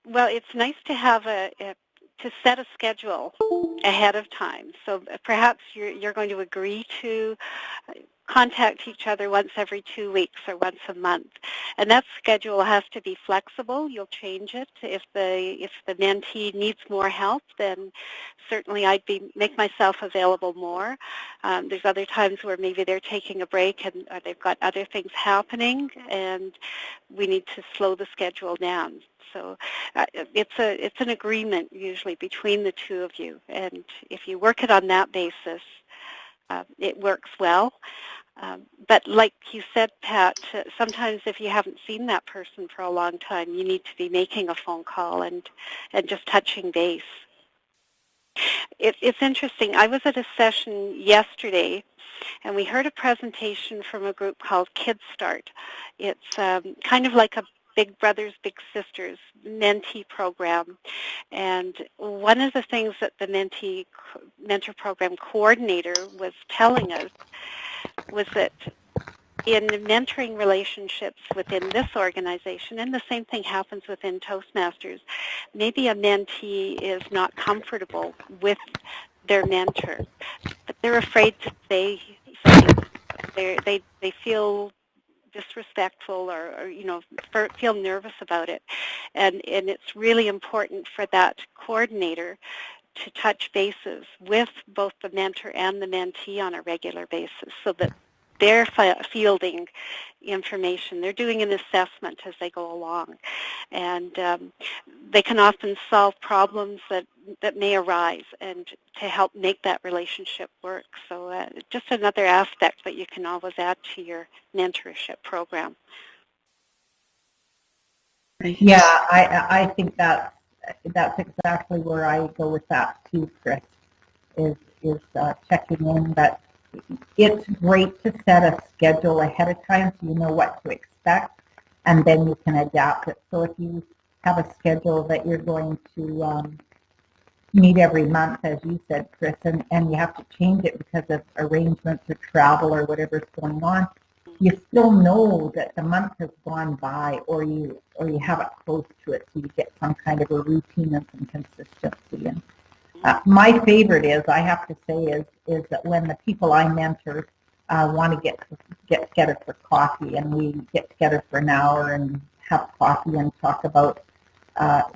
Speaker 3: Well, it's nice to have to set a schedule ahead of time. So perhaps you're going to agree to contact each other once every 2 weeks or once a month, and that schedule has to be flexible. You'll change it if the mentee needs more help. Then certainly I'd make myself available more. There's other times where maybe they're taking a break and they've got other things happening, and we need to slow the schedule down. So it's an agreement usually between the two of you, and if you work it on that basis, it works well. But like you said, Pat, sometimes if you haven't seen that person for a long time, you need to be making a phone call and just touching base. It's interesting. I was at a session yesterday, and we heard a presentation from a group called Kids Start. It's kind of like a Big Brothers, Big Sisters mentee program. And one of the things that the mentor program coordinator was telling us was that in mentoring relationships within this organization, and the same thing happens within Toastmasters, maybe a mentee is not comfortable with their mentor, but they're afraid to say something. They feel disrespectful or feel nervous about it, and it's really important for that coordinator to touch bases with both the mentor and the mentee on a regular basis so that they're fielding information. They're doing an assessment as they go along, and they can often solve problems that may arise and to help make that relationship work. So just another aspect that you can always add to your mentorship program.
Speaker 2: Yeah, I think that's exactly where I go with that too, Chris, is checking in. But it's great to set a schedule ahead of time so you know what to expect, and then you can adapt it. So if you have a schedule that you're going to meet every month, as you said, Chris, and you have to change it because of arrangements or travel or whatever's going on, you still know that the month has gone by, or you have it close to it, so you get some kind of a routine and some consistency. And my favorite is, I have to say, is that when the people I mentor want to get together for coffee, and we get together for an hour and have coffee and talk about,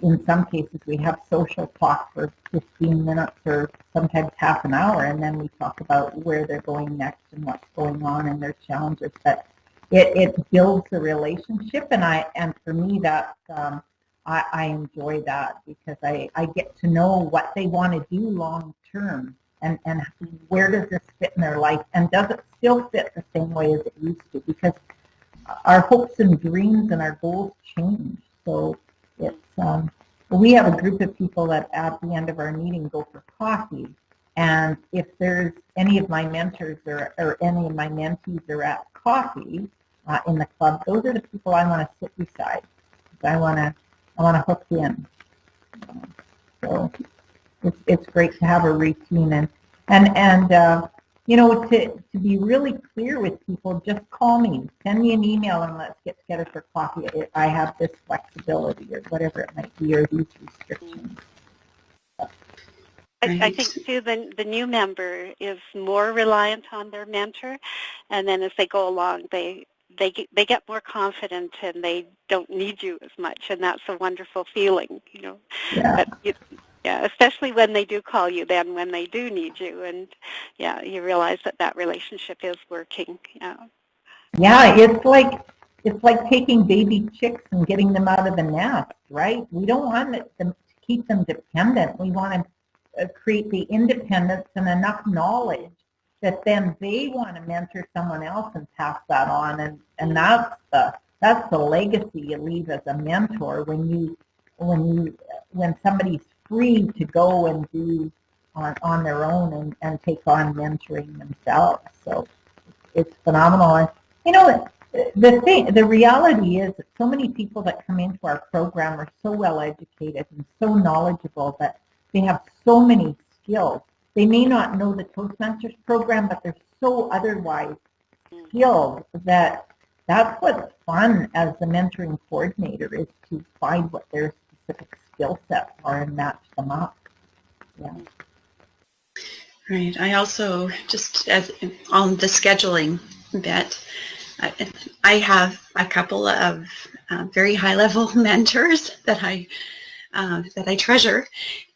Speaker 2: in some cases we have social talk for 15 minutes or sometimes half an hour, and then we talk about where they're going next and what's going on and their challenges. But it builds a relationship, and for me that I enjoy that because I get to know what they want to do long term, and where does this fit in their life, and does it still fit the same way as it used to, because our hopes and dreams and our goals change. So it's we have a group of people that at the end of our meeting go for coffee, and if there's any of my mentors or any of my mentees are at coffee in the club, those are the people I want to sit beside. I want to hook in. So it's great to have a routine, and you know, to be really clear with people, just call me, send me an email, and let's get together for coffee. I have this flexibility, or whatever it might be, or these restrictions.
Speaker 3: I think too the new member is more reliant on their mentor, and then as they go along, they get more confident and they don't need you as much, and that's a wonderful feeling, you know.
Speaker 2: Yeah.
Speaker 3: Yeah, especially when they do call you then when they do need you, and yeah, you realize that relationship is working. Yeah.
Speaker 2: Yeah, it's like taking baby chicks and getting them out of the nest, right? We don't want them to keep them dependent. We want to create the independence and enough knowledge that then they want to mentor someone else and pass that on, and that's the legacy you leave as a mentor when somebody's free to go and do on their own and take on mentoring themselves. So it's phenomenal. And you know, the reality is that so many people that come into our program are so well educated and so knowledgeable that they have so many skills. They may not know the Toastmasters program, but they're so otherwise skilled that that's what's fun as the mentoring coordinator, is to find what their specific skill sets are and match them up. Yeah.
Speaker 1: Right. I also, just as on the scheduling bit, I have a couple of very high-level mentors that I treasure,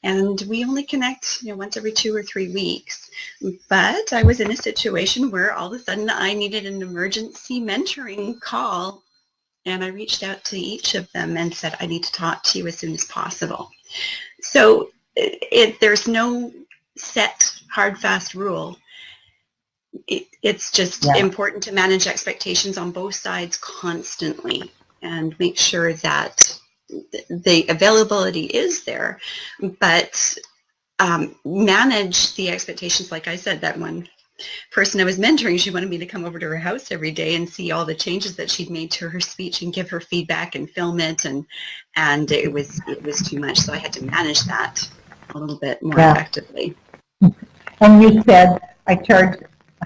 Speaker 1: and we only connect, once every 2 or 3 weeks. But I was in a situation where all of a sudden I needed an emergency mentoring call, and I reached out to each of them and said, I need to talk to you as soon as possible. So there's no set, hard, fast rule. It's just important to manage expectations on both sides constantly and make sure that the availability is there, but manage the expectations. Like I said, that one person I was mentoring, she wanted me to come over to her house every day and see all the changes that she'd made to her speech and give her feedback and film it, and it was too much, so I had to manage that a little bit more effectively.
Speaker 2: And you said I charge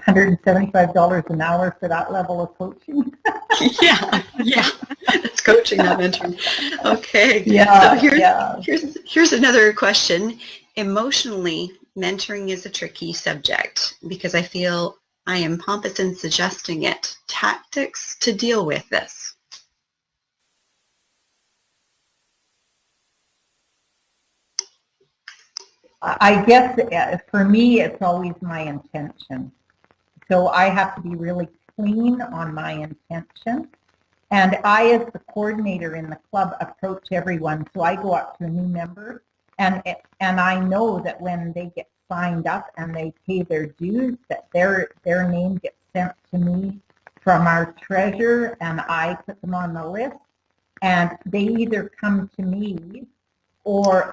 Speaker 2: $175 an hour for that level of coaching.
Speaker 1: yeah, that's coaching, not mentoring. Okay.
Speaker 2: Yeah.
Speaker 1: So here's another question. Emotionally, mentoring is a tricky subject because I feel I am pompous in suggesting it. Tactics to deal with this.
Speaker 2: I guess for me, it's always my intention. So I have to be really clean on my intention. And I, as the coordinator in the club, approach everyone. So I go up to a new member, and I know that when they get signed up and they pay their dues, that their name gets sent to me from our treasurer, and I put them on the list. And they either come to me or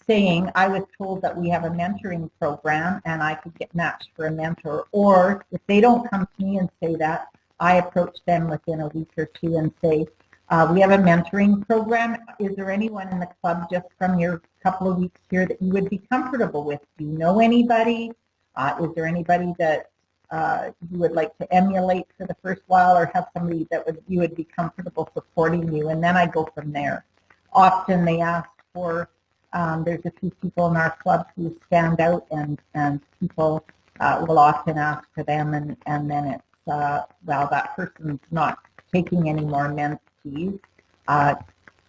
Speaker 2: saying, I was told that we have a mentoring program and I could get matched for a mentor. Or if they don't come to me and say that, I approach them within a week or two and say, we have a mentoring program. Is there anyone in the club just from your couple of weeks here that you would be comfortable with? Do you know anybody? Is there anybody that you would like to emulate for the first while, or have somebody that you would be comfortable supporting you? And then I go from there. Often they ask for, there's a few people in our club who stand out, and people will often ask for them, and then it's, well, that person's not taking any more mentees.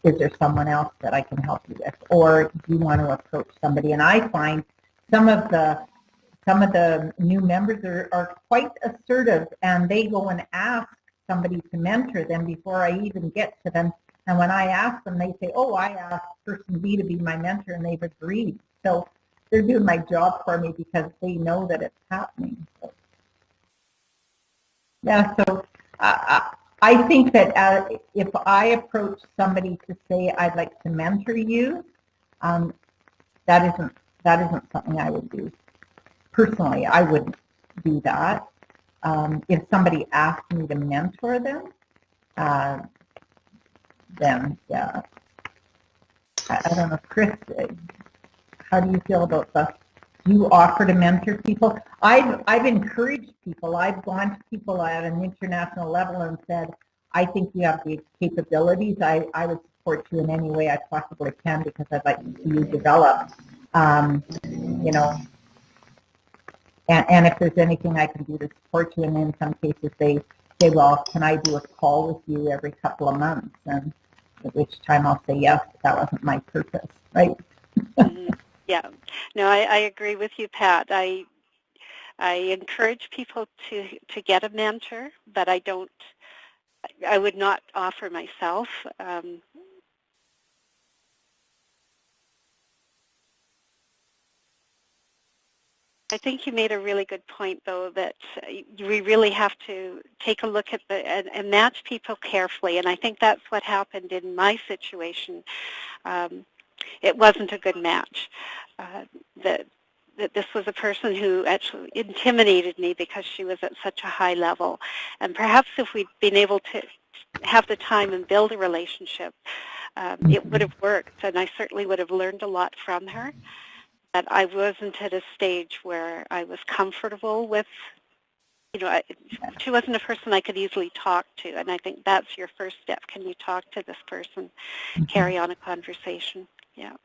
Speaker 2: Is there someone else that I can help you with? Or do you want to approach somebody? And I find some of the new members are quite assertive, and they go and ask somebody to mentor them before I even get to them. And when I ask them, they say, oh, I asked person B to be my mentor, and they've agreed. So they're doing my job for me because they know that it's happening. So, yeah, so I think that if I approach somebody to say, I'd like to mentor you, that isn't something I would do. Personally, I wouldn't do that. If somebody asked me to mentor them, then yeah. I don't know, Chris, how do you feel about that? Do you offer to mentor people? I've encouraged people. I've gone to people at an international level and said, I think you have the capabilities. I would support you in any way I possibly can because I'd like to see you develop. You know, and if there's anything I can do to support you, and in some cases they say, well, can I do a call with you every couple of months? And at which time I'll say yes, but that wasn't my purpose, right?
Speaker 3: Yeah, no, I agree with you, Pat. I encourage people to get a mentor, but I would not offer myself. I think you made a really good point, though, that we really have to take a look at and match people carefully, and I think that's what happened in my situation. It wasn't a good match. That this was a person who actually intimidated me because she was at such a high level, and perhaps if we'd been able to have the time and build a relationship, it would have worked, and I certainly would have learned a lot from her. But I wasn't at a stage where I was comfortable with, she wasn't a person I could easily talk to, and I think that's your first step. Can you talk to this person, carry on a conversation? Yeah.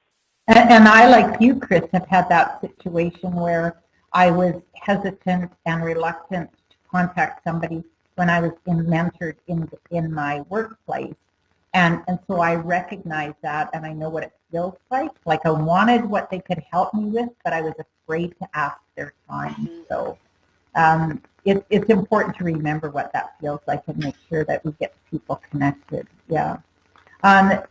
Speaker 2: And I, like you, Chris, have had that situation where I was hesitant and reluctant to contact somebody when I was mentored in my workplace. And so I recognize that, and I know what it feels like. Like I wanted what they could help me with, but I was afraid to ask their time. So it's important to remember what that feels like and make sure that we get people connected. Yeah. As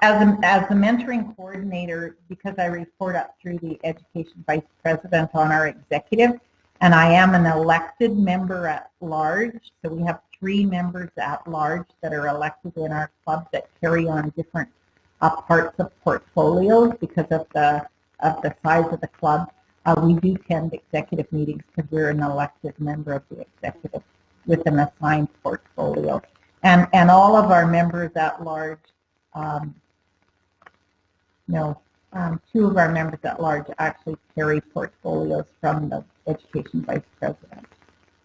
Speaker 2: a mentoring coordinator, because I report up through the education vice president on our executive, and I am an elected member at large, so we have 3 members at large that are elected in our club that carry on different parts of portfolios because of the size of the club. We do attend executive meetings because we're an elected member of the executive with an assigned portfolio. And all of our members at large, 2 of our members at large actually carry portfolios from the education vice president.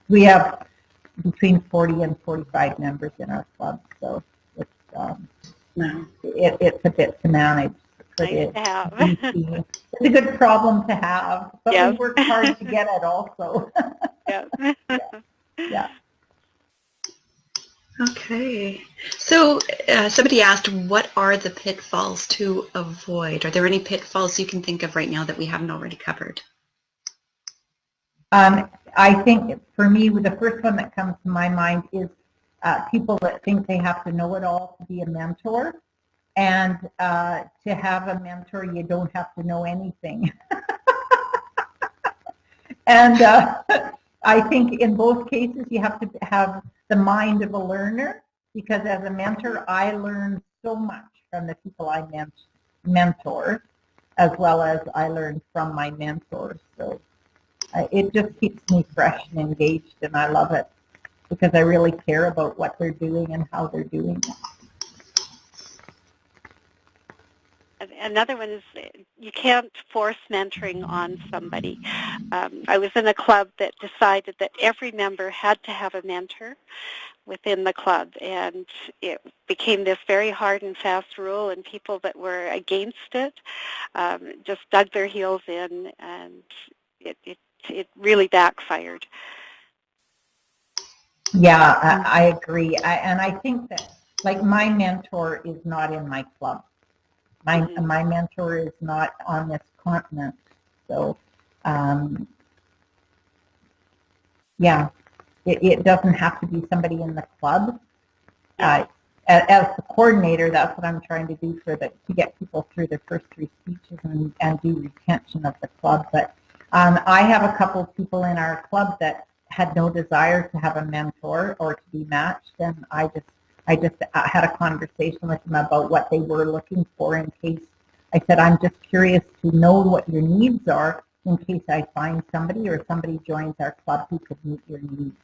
Speaker 2: We have between 40 and 45 members in our club, so it's it's a bit to manage.
Speaker 3: Nice to have.
Speaker 2: It's a good problem to have, but we work hard to get it also. Yeah.
Speaker 1: Okay. So somebody asked, what are the pitfalls to avoid? Are there any pitfalls you can think of right now that we haven't already covered?
Speaker 2: I think for me, the first one that comes to my mind is people that think they have to know it all to be a mentor. And to have a mentor, you don't have to know anything. And I think in both cases, you have to have the mind of a learner, because as a mentor, I learn so much from the people I mentor, as well as I learn from my mentors. So it just keeps me fresh and engaged, and I love it because I really care about what they're doing and how they're doing it.
Speaker 3: Another one is you can't force mentoring on somebody. I was in a club that decided that every member had to have a mentor within the club, and it became this very hard and fast rule, and people that were against it just dug their heels in, and it really backfired.
Speaker 2: Yeah, I agree. And I think that, like, my mentor is not in my club. My mentor is not on this continent. So, yeah, it doesn't have to be somebody in the club. As the coordinator, that's what I'm trying to do to get people through their first 3 speeches and do retention of the club. But I have a couple of people in our club that had no desire to have a mentor or to be matched, and I just had a conversation with them about what they were looking for in case. I said, I'm just curious to know what your needs are in case I find somebody or somebody joins our club who could meet your needs.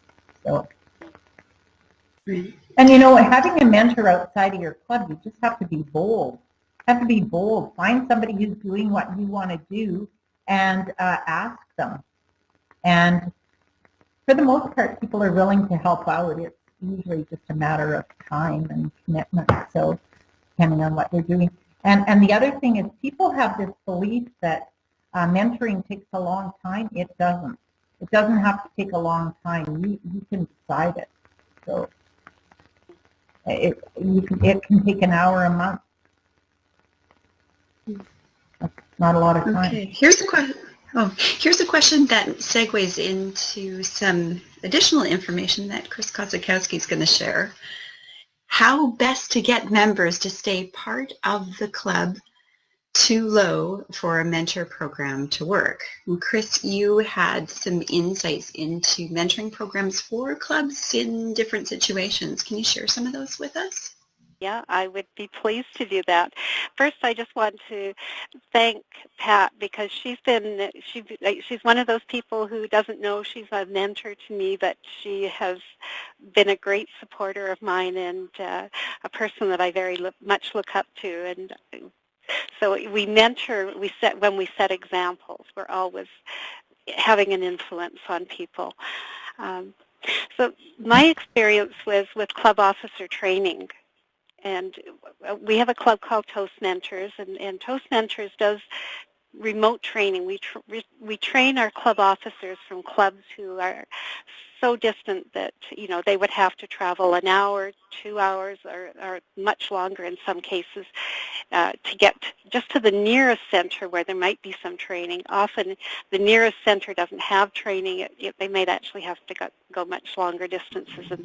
Speaker 2: So. And having a mentor outside of your club, you just have to be bold. Find somebody who's doing what you want to do and ask them. And for the most part, people are willing to help out. It's usually just a matter of time and commitment, so depending on what they're doing. And the other thing is people have this belief that mentoring takes a long time. It doesn't. It doesn't have to take a long time. You can decide it. So it can take an hour a month. That's not a lot of time.
Speaker 1: Okay. Here's a question that segues into some additional information that Chris Kozakowski is going to share. How best to get members to stay part of the club too low for a mentor program to work? And Chris, you had some insights into mentoring programs for clubs in different situations. Can you share some of those with us?
Speaker 3: Yeah, I would be pleased to do that. First, I just want to thank Pat because she's one of those people who doesn't know she's a mentor to me, but she has been a great supporter of mine and a person that I very much look up to. And so we mentor. When we set examples, we're always having an influence on people. So my experience was with club officer training. And we have a club called Toastmasters, and Toastmasters does remote training. We train our club officers from clubs who are so distant that they would have to travel an hour, 2 hours, or much longer in some cases to get just to the nearest center where there might be some training. Often the nearest center doesn't have training. They might actually have to go much longer distances than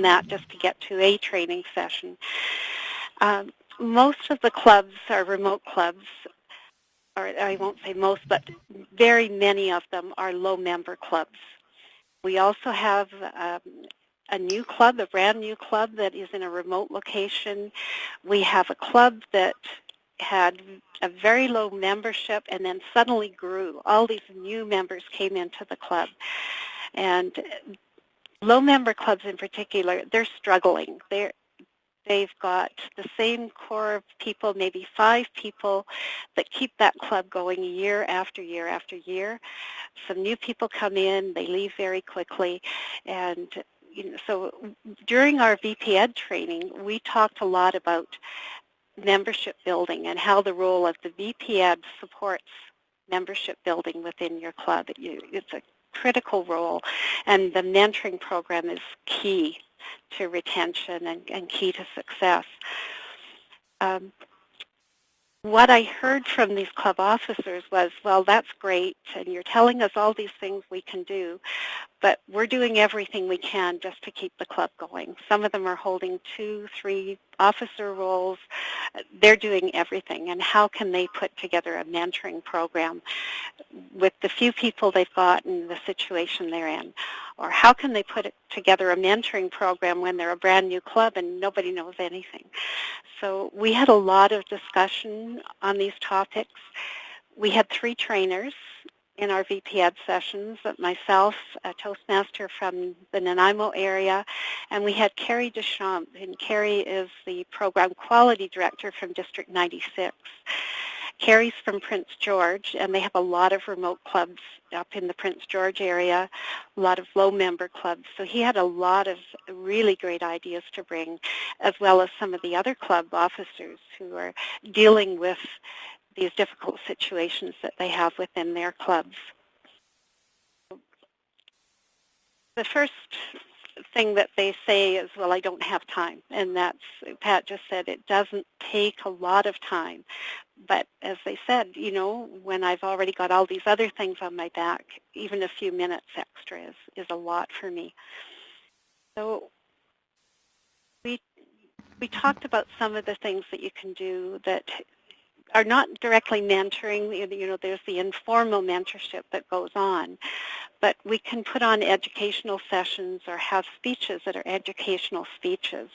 Speaker 3: that just to get to a training session. Most of the clubs are remote clubs, or I won't say most, but very many of them are low member clubs. We also have a brand new club that is in a remote location. We have a club that had a very low membership and then suddenly grew. All these new members came into the club. And low member clubs in particular, they're struggling. They've got the same core of people, maybe 5 people, that keep that club going year after year after year. Some new people come in, they leave very quickly, and so during our VP Ed training, we talked a lot about membership building and how the role of the VP Ed supports membership building within your club. It's a critical role, and the mentoring program is key to retention and key to success. What I heard from these club officers was, well, that's great, and you're telling us all these things we can do, but we're doing everything we can just to keep the club going. Some of them are holding 2, 3 officer roles. They're doing everything, and how can they put together a mentoring program with the few people they've got and the situation they're in? Or how can they put together a mentoring program when they're a brand new club and nobody knows anything? So we had a lot of discussion on these topics. We had 3 trainers in our VP Ed sessions, myself, a Toastmaster from the Nanaimo area, and we had Carrie Deschamps, and Carrie is the Program Quality Director from District 96. Carrie's from Prince George, and they have a lot of remote clubs up in the Prince George area, a lot of low-member clubs. So he had a lot of really great ideas to bring, as well as some of the other club officers who are dealing with these difficult situations that they have within their clubs. The first thing that they say is, well, I don't have time, and that's, Pat just said, it doesn't take a lot of time, But as I said, you know, when I've already got all these other things on my back, even a few minutes extra is a lot for me. So we talked about some of the things that you can do that are not directly mentoring. You know, there's the informal mentorship that goes on, but we can put on educational sessions or have speeches that are educational speeches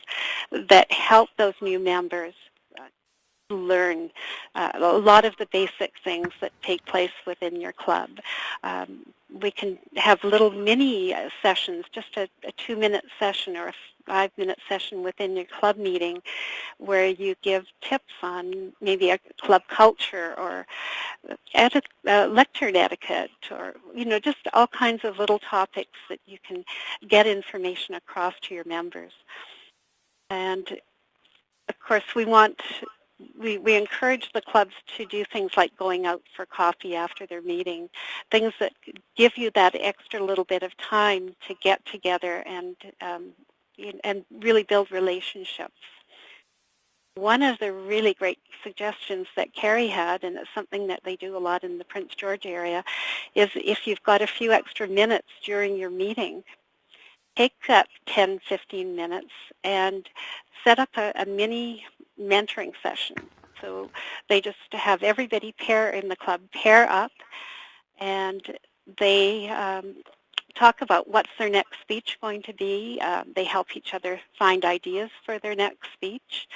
Speaker 3: that help those new members learn a lot of the basic things that take place within your club. We can have little mini sessions, just a 2-minute session or a 5-minute session within your club meeting where you give tips on maybe a club culture or lectern etiquette, or, you know, just all kinds of little topics that you can get information across to your members. And of course, we encourage the clubs to do things like going out for coffee after their meeting, things that give you that extra little bit of time to get together and really build relationships. One of the really great suggestions that Carrie had, and it's something that they do a lot in the Prince George area, is if you've got a few extra minutes during your meeting, take that 10, 15 minutes and set up a mini mentoring session. So they just have everybody in the club pair up, and they talk about what's their next speech going to be. They help each other find ideas for their next speech,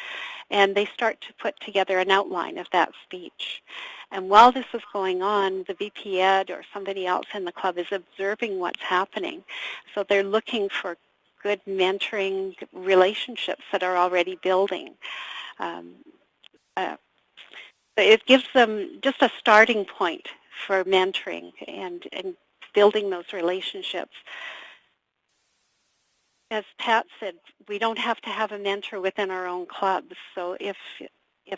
Speaker 3: and they start to put together an outline of that speech. And while this is going on, the VP Ed or somebody else in the club is observing what's happening. So they're looking for good mentoring relationships that are already building. It gives them just a starting point for mentoring and building those relationships. As Pat said, we don't have to have a mentor within our own clubs. So if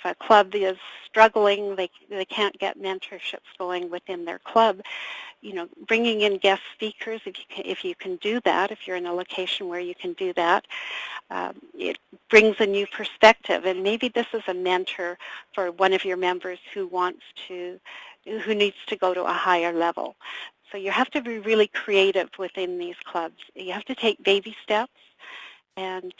Speaker 3: a club is struggling, they can't get mentorships going within their club, you know, bringing in guest speakers, if you can do that, if you're in a location where you can do that, it brings a new perspective. And maybe this is a mentor for one of your members who needs to go to a higher level. So you have to be really creative within these clubs. You have to take baby steps and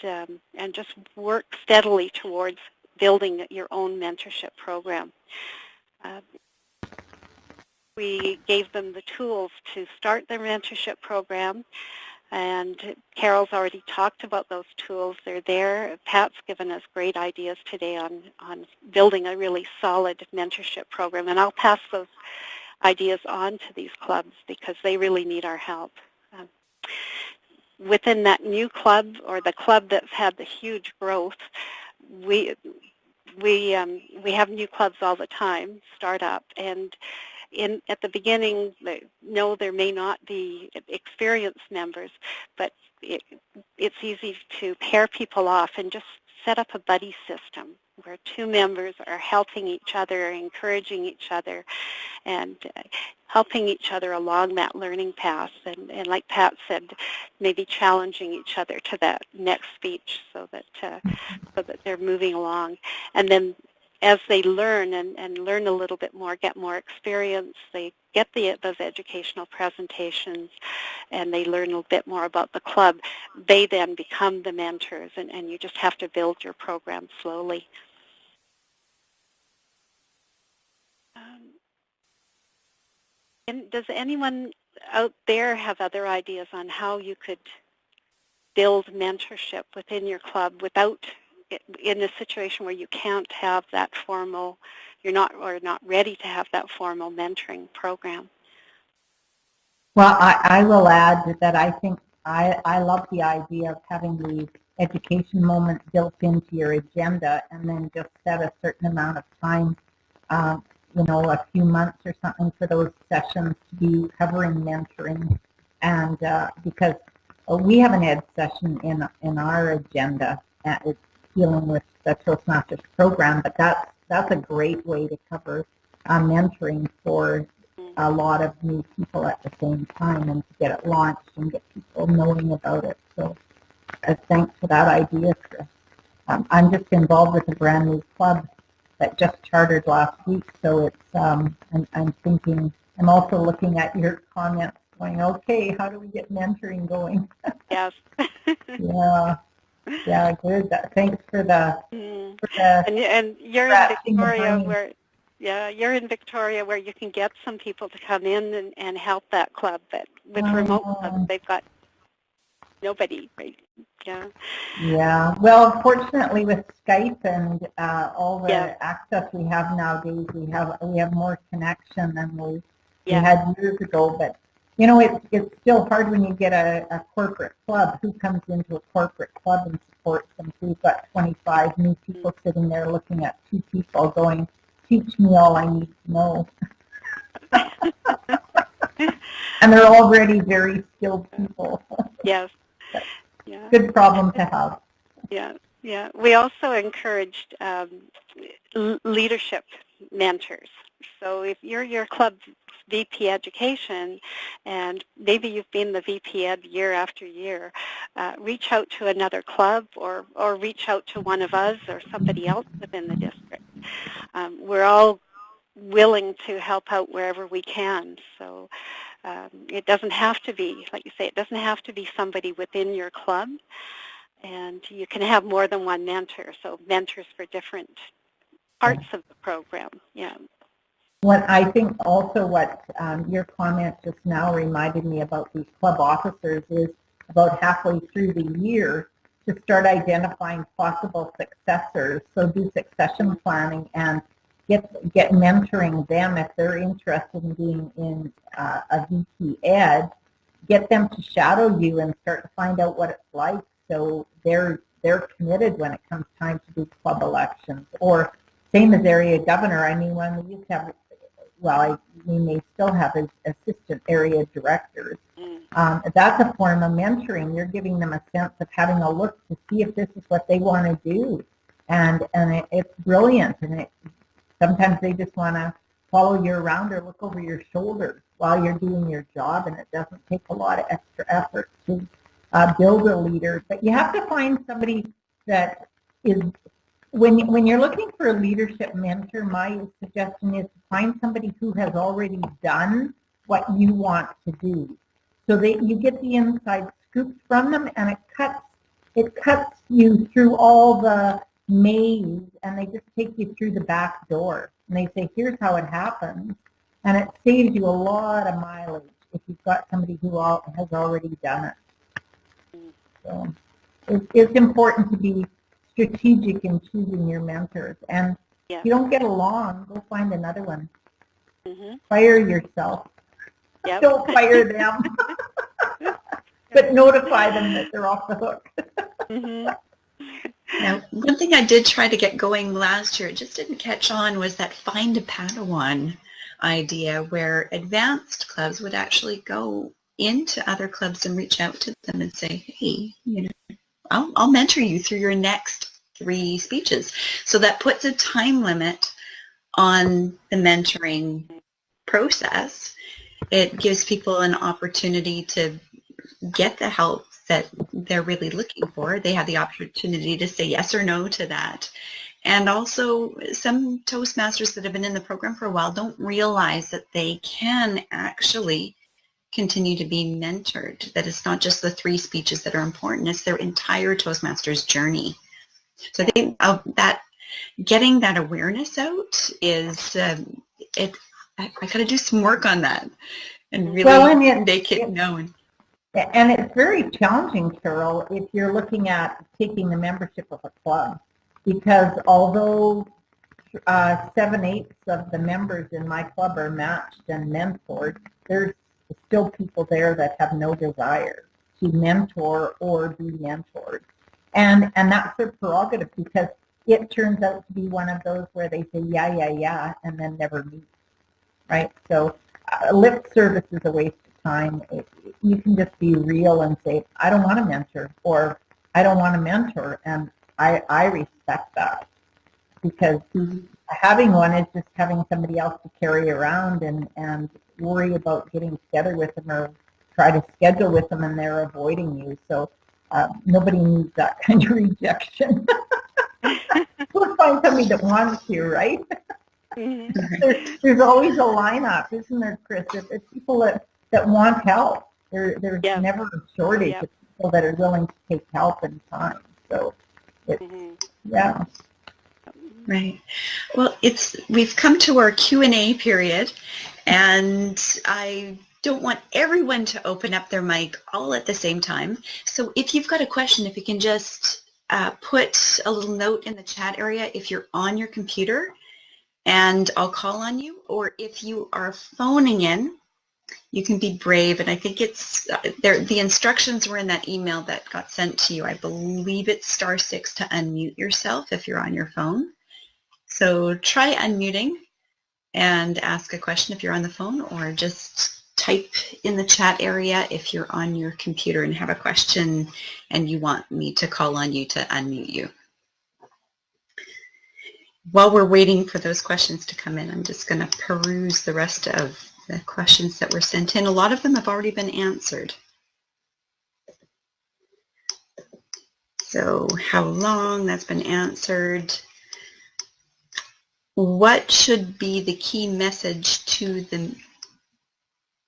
Speaker 3: just work steadily towards building your own mentorship program. We gave them the tools to start their mentorship program, and Carol's already talked about those tools. They're there. Pat's given us great ideas today on building a really solid mentorship program, and I'll pass those ideas on to these clubs because they really need our help. Within that new club or the club that's had the huge growth, we have new clubs all the time start up, and at the beginning, no, there may not be experienced members, but it's easy to pair people off and just set up a buddy system where two members are helping each other, encouraging each other, and helping each other along that learning path. And like Pat said, maybe challenging each other to that next speech so that they're moving along. And then as they learn and learn a little bit more, get more experience, they get those educational presentations, and they learn a bit more about the club, they then become the mentors, and you just have to build your program slowly. And does anyone out there have other ideas on how you could build mentorship within your club without, in a situation where you can't have that formal, you're not ready to have that formal mentoring program?
Speaker 2: Well, I will add that I think I love the idea of having the education moment built into your agenda, and then just set a certain amount of time, you know, a few months or something for those sessions to be covering mentoring. And because we have an ed session in our agenda, it's dealing with the Toastmasters program, but that's a great way to cover mentoring for a lot of new people at the same time, and to get it launched and get people knowing about it. So thanks for that idea, Chris. I'm just involved with a brand new club that just chartered last week. So it's I'm thinking, I'm also looking at your comments going, okay, how do we get mentoring going?
Speaker 3: Yes.
Speaker 2: Yeah, good. Thanks for the
Speaker 3: And you're in
Speaker 2: scratching the
Speaker 3: Victoria
Speaker 2: brain.
Speaker 3: where, yeah, you're in Victoria where you can get some people to come in and help that club. But with remote clubs, they've got nobody, right? Yeah.
Speaker 2: Yeah. Well, fortunately, with Skype and all the
Speaker 3: Yeah.
Speaker 2: access we have nowadays, we have more connection than we
Speaker 3: Yeah.
Speaker 2: had years ago. But you know, it's still hard when you get a corporate club. Who comes into a corporate club and supports them? So we've got 25 new people sitting there looking at 2 people going, teach me all I need to know. And they're already very skilled people.
Speaker 3: Yes. Yeah.
Speaker 2: Good problem to have.
Speaker 3: Yeah. Yeah. We also encouraged leadership mentors. So if you're your club VP education and maybe you've been the VP ed year after year, reach out to another club or reach out to one of us or somebody else within the district. We're all willing to help out wherever we can. So it doesn't have to be, like you say, it doesn't have to be somebody within your club. And you can have more than one mentor, so mentors for different parts of the program. Yeah.
Speaker 2: What I think also what your comment just now reminded me about these club officers is about halfway through the year to start identifying possible successors. So do succession planning and get mentoring them if they're interested in being in a VP ed. Get them to shadow you and start to find out what it's like, so they're committed when it comes time to do club elections. Or same as area governor. I mean, when we used to have, we may still have assistant area directors. That's a form of mentoring. You're giving them a sense of having a look to see if this is what they want to do, and it's brilliant. And sometimes they just want to follow you around or look over your shoulder while you're doing your job, and it doesn't take a lot of extra effort to build a leader. But you have to find somebody that is, when you're looking for a leadership mentor, my suggestion is to find somebody who has already done what you want to do, so that you get the inside scoops from them, and it cuts you through all the maze, and they just take you through the back door, and they say, here's how it happens, and it saves you a lot of mileage if you've got somebody who has already done it. So it's important to be strategic in choosing your mentors, and if you don't get along, go find another one. Fire yourself.
Speaker 3: Yep.
Speaker 2: Don't fire them, but notify them that they're off the hook.
Speaker 1: Now, one thing I did try to get going last year, it just didn't catch on, was that find a Padawan idea, where advanced clubs would actually go into other clubs and reach out to them and say, hey, I'll mentor you through your next 3 speeches. So that puts a time limit on the mentoring process. It gives people an opportunity to get the help that they're really looking for. They have the opportunity to say yes or no to that. And also, some Toastmasters that have been in the program for a while don't realize that they can actually continue to be mentored, that it's not just the 3 speeches that are important, it's their entire Toastmasters journey. So I think that getting that awareness out is, I got to do some work on that and really make it known.
Speaker 2: And it's very challenging, Carol, if you're looking at taking the membership of a club, because although 7/8 of the members in my club are matched and mentored, there's still people there that have no desire to mentor or be mentored. And that's their prerogative, because it turns out to be one of those where they say, yeah, and then never meet, right? So lip service is a waste of time. You can just be real and say, I don't want to mentor, or I don't want to mentor, and I respect that, because having one is just having somebody else to carry around and worry about getting together with them or try to schedule with them, and they're avoiding you. So nobody needs that kind of rejection. We'll find somebody that wants you, right?
Speaker 3: Mhm.
Speaker 2: There's always a lineup, isn't there, Chris? It's people that want help. There's
Speaker 3: Yes.
Speaker 2: never a shortage
Speaker 3: Yep.
Speaker 2: of people that are willing to take help and time. So,
Speaker 3: Mhm.
Speaker 2: yeah.
Speaker 1: Right. Well, we've come to our Q&A period, and I don't want everyone to open up their mic all at the same time. So if you've got a question, if you can just put a little note in the chat area if you're on your computer, and I'll call on you. Or if you are phoning in, you can be brave. And I think it's the instructions were in that email that got sent to you. I believe it's *6 to unmute yourself if you're on your phone. So try unmuting and ask a question if you're on the phone, or just type in the chat area if you're on your computer and have a question and you want me to call on you to unmute you. While we're waiting for those questions to come in, I'm just going to peruse the rest of the questions that were sent in. A lot of them have already been answered. So how long, that's been answered. What should be the key message to the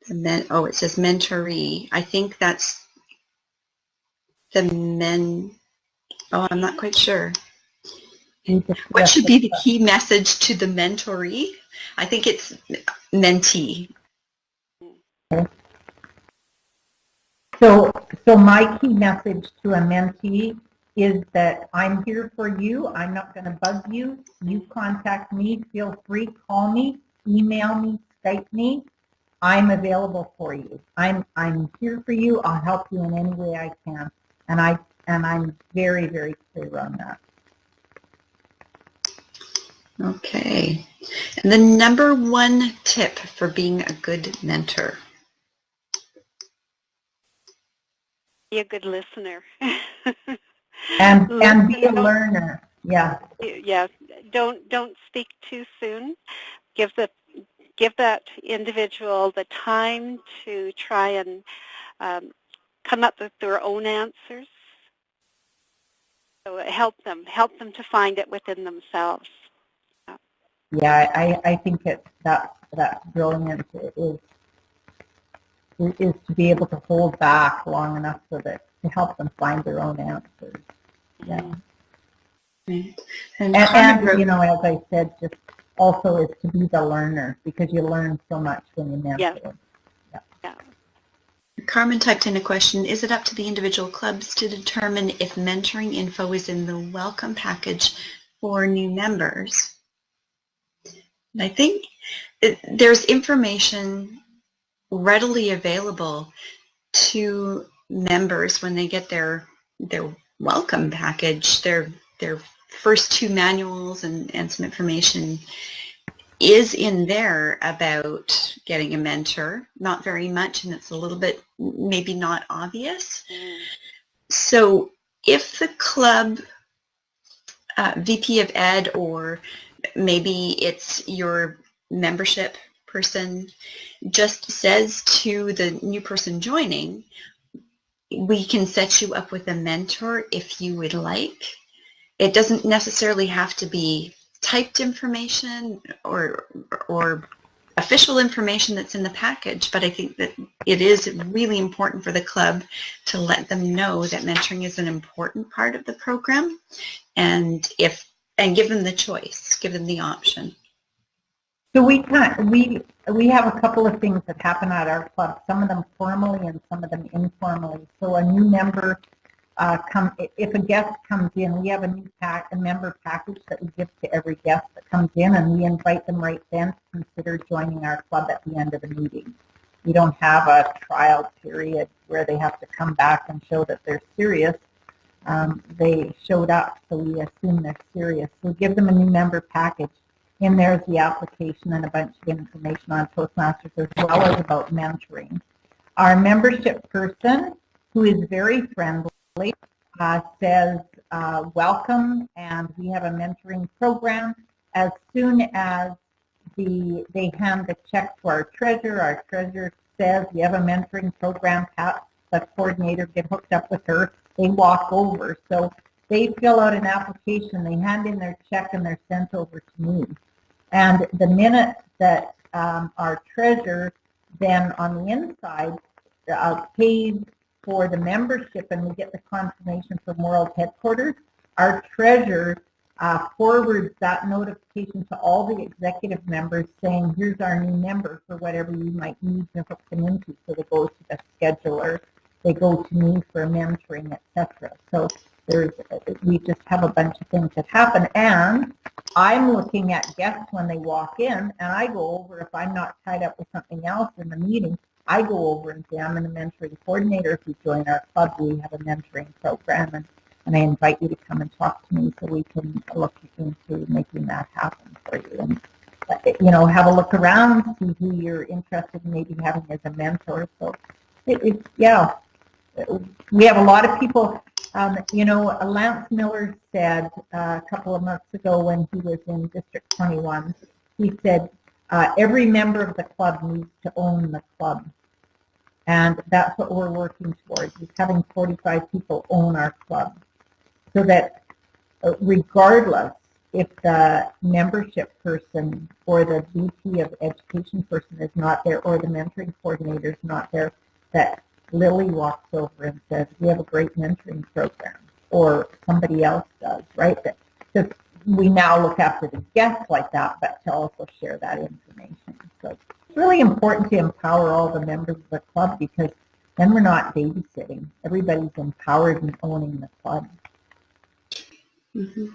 Speaker 1: it says mentoree. I think that's I'm not quite sure. What should be the key message to the mentoree? I think it's mentee.
Speaker 2: So my key message to a mentee is that I'm here for you. I'm not going to bug you. You contact me. Feel free. Call me. Email me. Skype me. I'm available for you. I'm here for you. I'll help you in any way I can. And I'm very, very clear on that.
Speaker 1: Okay. And the number one tip for being a good mentor?
Speaker 3: Be a good listener.
Speaker 2: And be a learner. Yeah.
Speaker 3: Yeah. Don't speak too soon. Give that individual the time to try and come up with their own answers. So help them to find it within themselves.
Speaker 2: Yeah, I think that's brilliant. Is to be able to hold back long enough so that to help them find their own answers. Yeah.
Speaker 1: Right.
Speaker 2: And you know, as I said, just also is to be the learner, because you learn so much when you mentor.
Speaker 3: Yeah.
Speaker 1: Carmen typed in a question: is it up to the individual clubs to determine if mentoring info is in the welcome package for new members? And I think there's information readily available to members when they get their welcome package. Their first two manuals and some information is in there about getting a mentor. Not very much, and it's a little bit maybe not obvious. So if the club VP of Ed, or maybe it's your membership person, just says to the new person joining, we can set you up with a mentor if you would like. It doesn't necessarily have to be typed information or official information that's in the package, but I think that it is really important for the club to let them know that mentoring is an important part of the program, and give them the choice, give them the option.
Speaker 2: So we have a couple of things that happen at our club, some of them formally and some of them informally. So a new member if a guest comes in, we have a member package that we give to every guest that comes in, and we invite them right then to consider joining our club at the end of the meeting. We don't have a trial period where they have to come back and show that they're serious. They showed up, so we assume they're serious. So we give them a new member package. In there's the application and a bunch of information on Toastmasters, as well as about mentoring. Our membership person, who is very friendly, says welcome, and we have a mentoring program. As soon as they hand the check to our treasurer says we have a mentoring program. Pat, the coordinator, get hooked up with her. They walk over. So they fill out an application, they hand in their check, and they're sent over to me. And the minute that our treasurer then on the inside pays for the membership and we get the confirmation from World Headquarters, our treasurer forwards that notification to all the executive members saying, here's our new member for whatever you might need to hook them into. So they go to the scheduler, they go to me for mentoring, etc. So we just have a bunch of things that happen. And I'm looking at guests when they walk in, and I go over, if I'm not tied up with something else in the meeting, I go over and say, I'm a mentoring coordinator. If you join our club, we have a mentoring program, and I invite you to come and talk to me so we can look into making that happen for you. And, have a look around, see who you're interested in maybe having as a mentor. So, we have a lot of people. Lance Miller said a couple of months ago when he was in District 21, he said, every member of the club needs to own the club. And that's what we're working towards, is having 45 people own our club. So that regardless if the membership person or the VP of education person is not there or the mentoring coordinator is not there, that Lily walks over and says, we have a great mentoring program, or somebody else does, right? That we now look after the guests like that, but to also share that information. So it's really important to empower all the members of the club, because then we're not babysitting. Everybody's empowered and owning the club.
Speaker 1: Mm-hmm.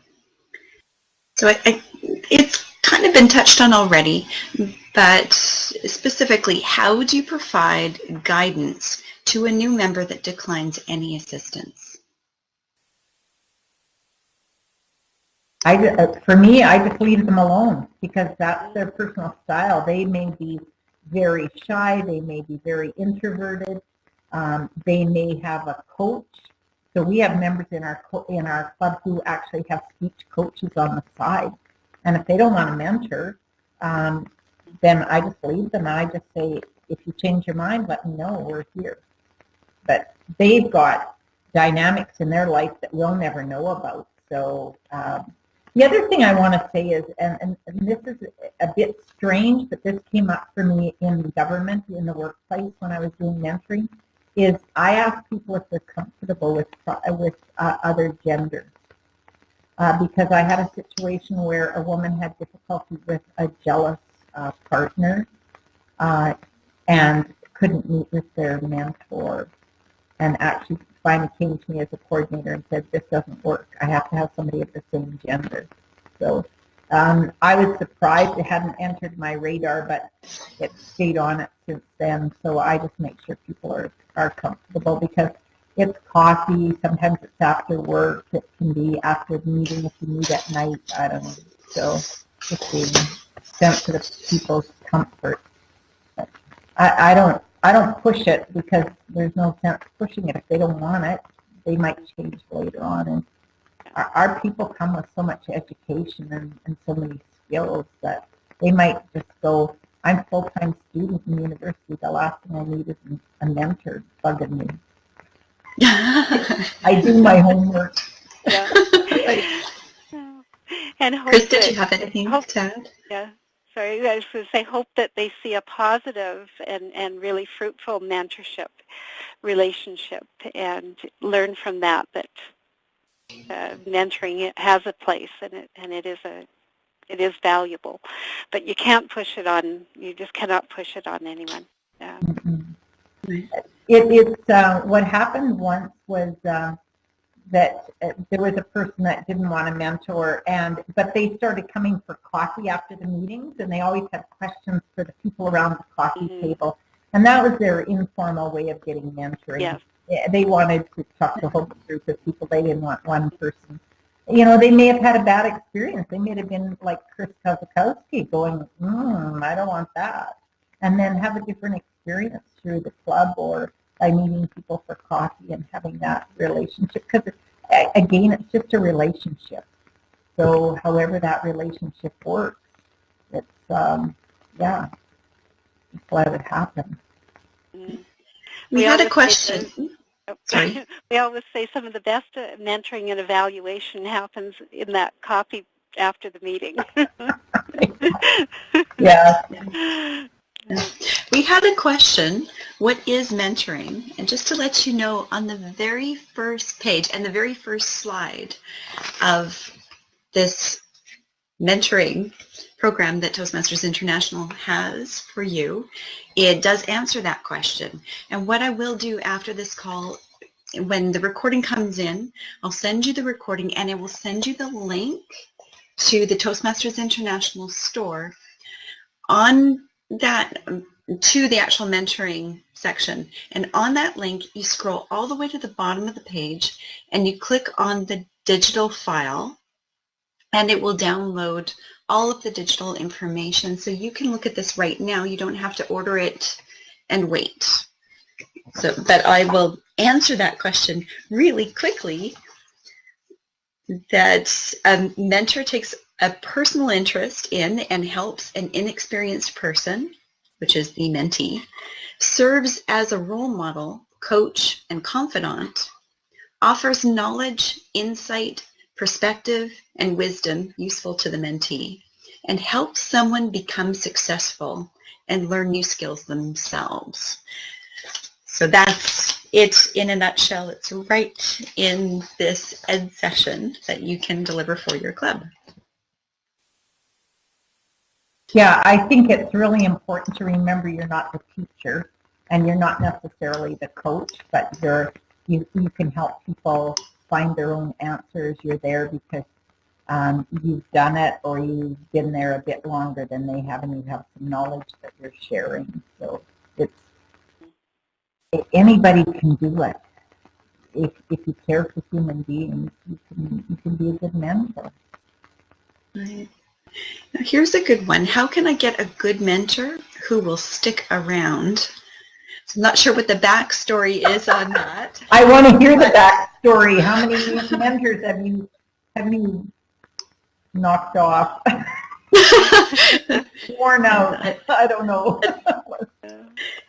Speaker 1: So it's kind of been touched on already, but specifically, how would you provide guidance to a new member that declines any assistance?
Speaker 2: For me, I just leave them alone, because that's their personal style. They may be very shy, they may be very introverted, they may have a coach. So we have members in our club who actually have speech coaches on the side. And if they don't want to mentor, then I just leave them. I just say, if you change your mind, let me know, we're here. But they've got dynamics in their life that we'll never know about. So the other thing I want to say is, and this is a bit strange, but this came up for me in government, in the workplace when I was doing mentoring, is I ask people if they're comfortable with other genders. Because I had a situation where a woman had difficulty with a jealous partner and couldn't meet with their mentor, and actually finally came to me as a coordinator and said, this doesn't work. I have to have somebody of the same gender. So I was surprised it hadn't entered my radar, but it stayed on it since then. So I just make sure people are comfortable, because it's coffee, sometimes it's after work, it can be after the meeting if you meet at night, I don't know. So just being sensitive to people's comfort. I don't push it, because there's no sense pushing it. If they don't want it, they might change later on. And our people come with so much education and so many skills that they might just go, I'm a full-time student in university, the last thing I need is a mentor bugging me. I do my homework.
Speaker 3: Yeah. And hope
Speaker 1: Chris, did you have anything to add?
Speaker 3: Yeah. Sorry, I was going to say, hope that they see a positive and really fruitful mentorship relationship, and learn from that mentoring has a place, and it is valuable, but you can't push it on. You just cannot push it on anyone. Yeah.
Speaker 2: Mm-hmm. It's what happened once was that there was a person that didn't want a mentor, but they started coming for coffee after the meetings, and they always had questions for the people around the coffee table, and that was their informal way of getting mentoring.
Speaker 3: Yes.
Speaker 2: They wanted to talk to a whole group of people. They didn't want one person. They may have had a bad experience. They may have been like Chris Kozakowski going, I don't want that, and then have a different experience through the club or by meeting people for coffee and having that relationship. Because, again, it's just a relationship. So however that relationship works, it's, just let it happen.
Speaker 1: We had a question. Sorry?
Speaker 3: We always say some of the best mentoring and evaluation happens in that coffee after the meeting.
Speaker 2: Yeah.
Speaker 1: We had a question, what is mentoring? And just to let you know, on the very first page and the very first slide of this mentoring program that Toastmasters International has for you, it does answer that question. And what I will do after this call, when the recording comes in, I'll send you the recording and it will send you the link to the Toastmasters International store on that, to the actual mentoring section. And on that link, you scroll all the way to the bottom of the page and you click on the digital file and it will download all of the digital information. So you can look at this right now. You don't have to order it and wait. So, but I will answer that question really quickly, that a mentor takes a personal interest in and helps an inexperienced person, which is the mentee, serves as a role model, coach, and confidant, offers knowledge, insight, perspective, and wisdom useful to the mentee, and helps someone become successful and learn new skills themselves. So that's it in a nutshell. It's right in this ed session that you can deliver for your club.
Speaker 2: Yeah, I think it's really important to remember you're not the teacher and you're not necessarily the coach, but you can help people find their own answers. You're there because you've done it or you've been there a bit longer than they have and you have some knowledge that you're sharing. So anybody can do it. If you care for human beings, you can be a good mentor.
Speaker 1: Right. Now here's a good one. How can I get a good mentor who will stick around? So I'm not sure what the backstory is on that.
Speaker 2: I want to hear the backstory. How many mentors have you knocked off? Worn out. I don't know.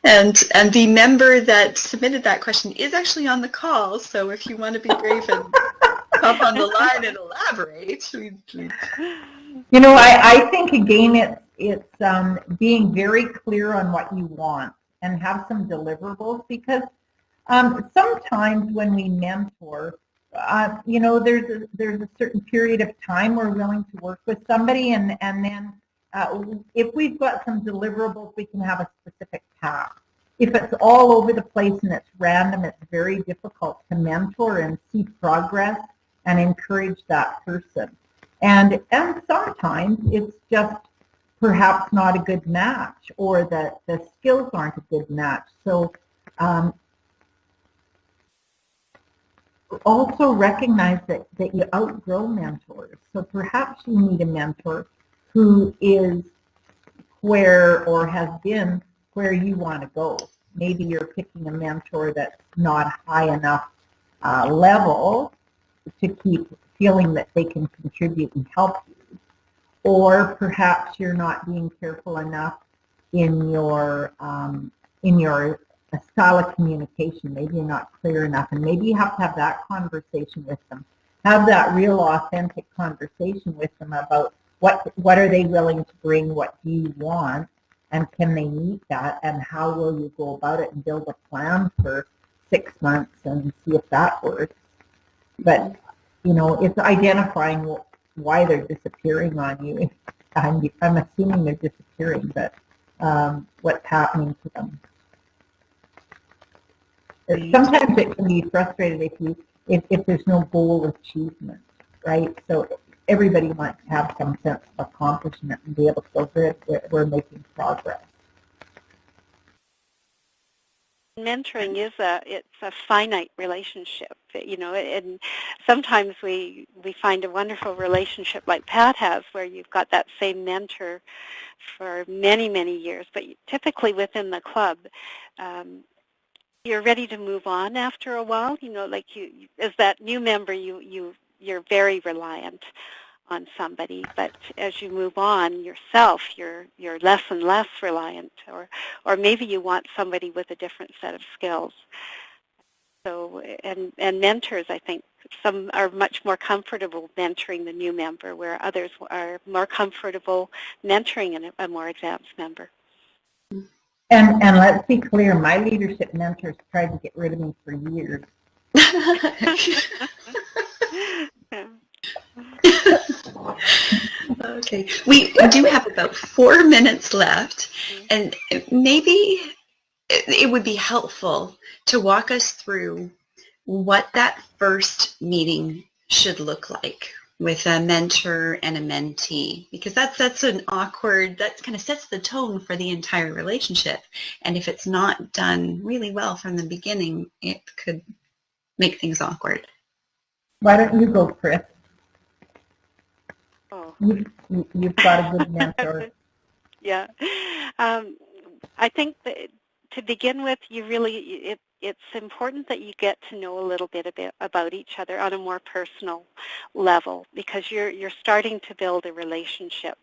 Speaker 1: And the member that submitted that question is actually on the call, so if you want to be brave and hop on the line and elaborate.
Speaker 2: You know, I think again it's being very clear on what you want and have some deliverables, because sometimes when we mentor, you know, there's a certain period of time we're willing to work with somebody, and then if we've got some deliverables, we can have a specific task. If it's all over the place and it's random, it's very difficult to mentor and see progress and encourage that person. And sometimes it's just perhaps not a good match, or that the skills aren't a good match. So also recognize that you outgrow mentors. So perhaps you need a mentor who is where, or has been where you want to go. Maybe you're picking a mentor that's not high enough level to keep feeling that they can contribute and help you. Or perhaps you're not being careful enough in your style of communication. Maybe you're not clear enough, and maybe you have to have that conversation with them. Have that real authentic conversation with them about what are they willing to bring, what do you want, and can they meet that, and how will you go about it, and build a plan for 6 months and see if that works. But, you know, it's identifying why they're disappearing on you. I'm assuming they're disappearing, but what's happening to them. Sometimes it can be frustrated if there's no goal achievement, right? So everybody wants to have some sense of accomplishment and be able to feel good that we're making progress.
Speaker 3: Mentoring is it's a finite relationship, you know, and sometimes we find a wonderful relationship like Pat has, where you've got that same mentor for many, many years, but typically within the club, you're ready to move on after a while. You know, like you as that new member, you're very reliant on somebody, but as you move on yourself, you're less and less reliant, or maybe you want somebody with a different set of skills. So, and mentors, I think some are much more comfortable mentoring the new member, where others are more comfortable mentoring a more advanced member.
Speaker 2: And let's be clear, my leadership mentors tried to get rid of me for years.
Speaker 1: Okay, we do have about 4 minutes left, and maybe it would be helpful to walk us through what that first meeting should look like with a mentor and a mentee, because that's an awkward, that kind of sets the tone for the entire relationship, and if it's not done really well from the beginning, it could make things awkward.
Speaker 2: Why don't you go, Chris?
Speaker 3: Oh.
Speaker 2: You've got a good mentor.
Speaker 3: Yeah. I think that to begin with, it's important that you get to know a little bit about each other on a more personal level, because you're starting to build a relationship.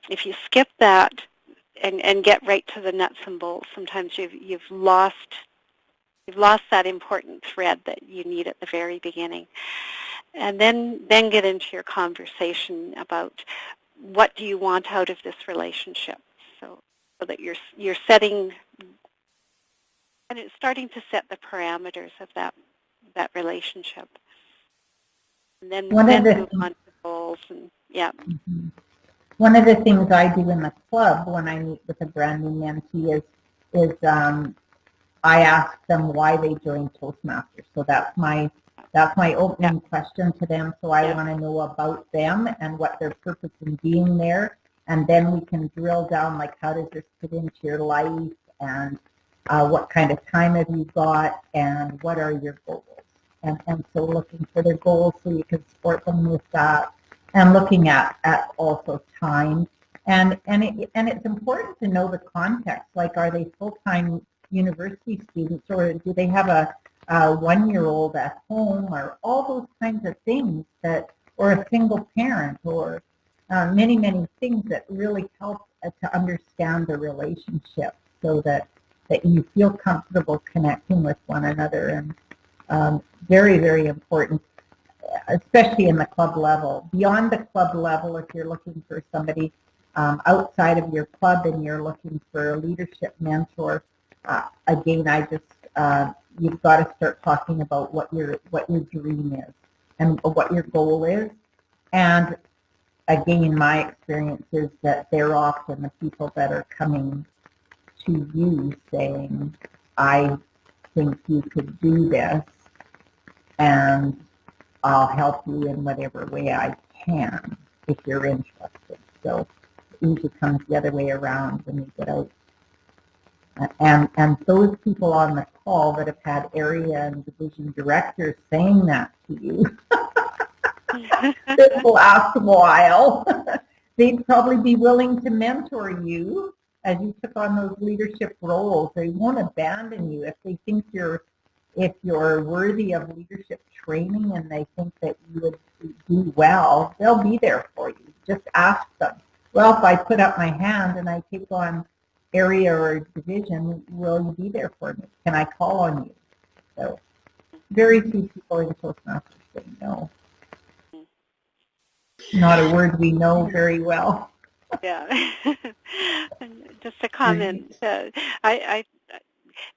Speaker 3: If you skip that and get right to the nuts and bolts, sometimes you've lost that important thread that you need at the very beginning. And then get into your conversation about what do you want out of this relationship, so that you're setting, and it's starting to set the parameters of that relationship. And then move on to goals, and yeah.
Speaker 2: Mm-hmm. One of the things I do in the club when I meet with a brand new mentee is I ask them why they joined Toastmasters. So that's my opening question to them. So I want to know about them and what their purpose in being there, and then we can drill down, like, how does this fit into your life, and what kind of time have you got, and what are your goals? And so looking for their goals so you can support them with that, and looking at also time, and it's important to know the context. Like, are they full-time university students, or do they have a 1-year-old at home, or all those kinds of things, or a single parent, or many things that really help to understand the relationship, so that you feel comfortable connecting with one another. And very, very important, especially in the club level. Beyond the club level, if you're looking for somebody outside of your club and you're looking for a leadership mentor, again, you've got to start talking about what your dream is and what your goal is. And again, my experience is that they're often the people that are coming to you saying, I think you could do this, and I'll help you in whatever way I can if you're interested. So it usually comes the other way around when you get out. And those people on the call that have had area and division directors saying that to you, it will last a while. They'd probably be willing to mentor you as you took on those leadership roles. They won't abandon you if they think if you're worthy of leadership training and they think that you would do well. They'll be there for you. Just ask them. Well, if I put up my hand and I take on area or division, will you be there for me? Can I call on you? So very few people in Toastmasters say no. Not a word we know very well.
Speaker 3: Yeah. Just a comment. I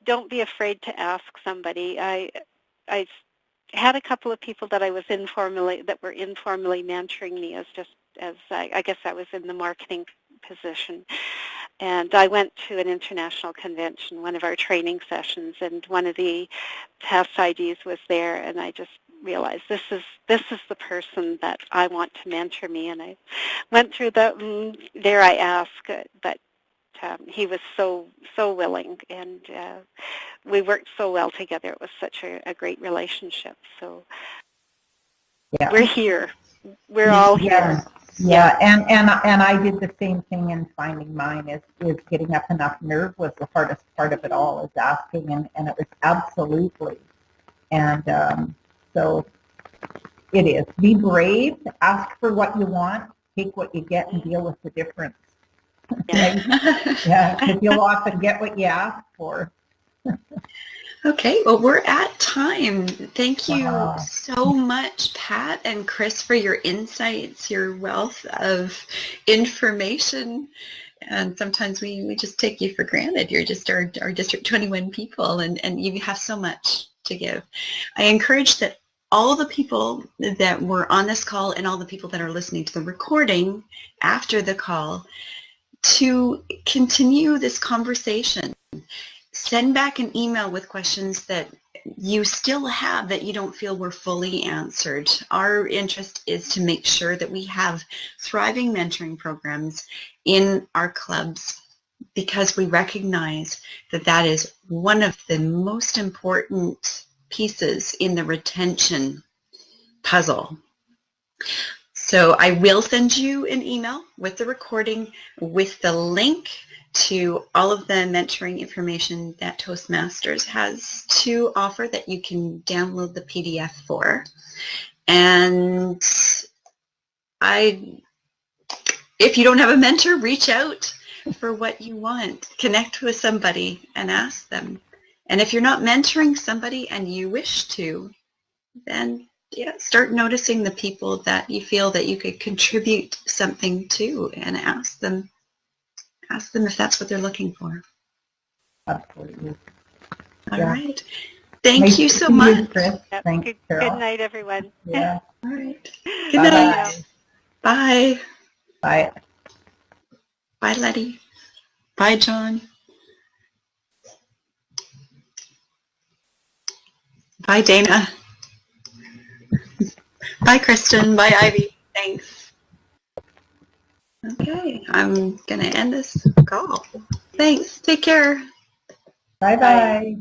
Speaker 3: don't be afraid to ask somebody. I had a couple of people that were informally mentoring me as I guess I was in the marketing position. And I went to an international convention, one of our training sessions, and one of the test IDs was there, and I just realized this is the person that I want to mentor me. And I went through dare I ask, but he was so willing, and we worked so well together. It was such a great relationship. So we're here. We're all here.
Speaker 2: Yeah, and I did the same thing in finding mine. Is getting up enough nerve was the hardest part of it all, is asking, and it was absolutely. And so it is. Be brave, ask for what you want, take what you get, and deal with the difference. Yeah, because you'll often get what you ask for.
Speaker 1: Okay, well, we're at time. Thank you
Speaker 2: Wow.
Speaker 1: so much, Pat and Chris, for your insights, your wealth of information. And sometimes we just take you for granted. You're just our District 21 people, and you have so much to give. I encourage that all the people that were on this call and all the people that are listening to the recording after the call to continue this conversation. Send back an email with questions that you still have that you don't feel were fully answered. Our interest is to make sure that we have thriving mentoring programs in our clubs because we recognize that that is one of the most important pieces in the retention puzzle. So I will send you an email with the recording with the link to all of the mentoring information that Toastmasters has to offer that you can download the PDF for. And if you don't have a mentor, reach out for what you want. Connect with somebody and ask them. And if you're not mentoring somebody and you wish to, then start noticing the people that you feel that you could contribute something to and ask them if that's what they're looking for.
Speaker 2: Absolutely.
Speaker 1: All right. Thank you so
Speaker 2: to see
Speaker 1: much.
Speaker 2: You, Chris.
Speaker 3: Yep.
Speaker 2: Thanks, Carol.
Speaker 3: Good night, everyone.
Speaker 2: Yeah.
Speaker 1: All right. Good night. Bye.
Speaker 2: Bye.
Speaker 1: Bye, Letty. Bye, John. Bye, Dana. Bye, Kristen. Bye, Ivy. Thanks. Okay, I'm going to end this call. Thanks. Take care.
Speaker 2: Bye-bye.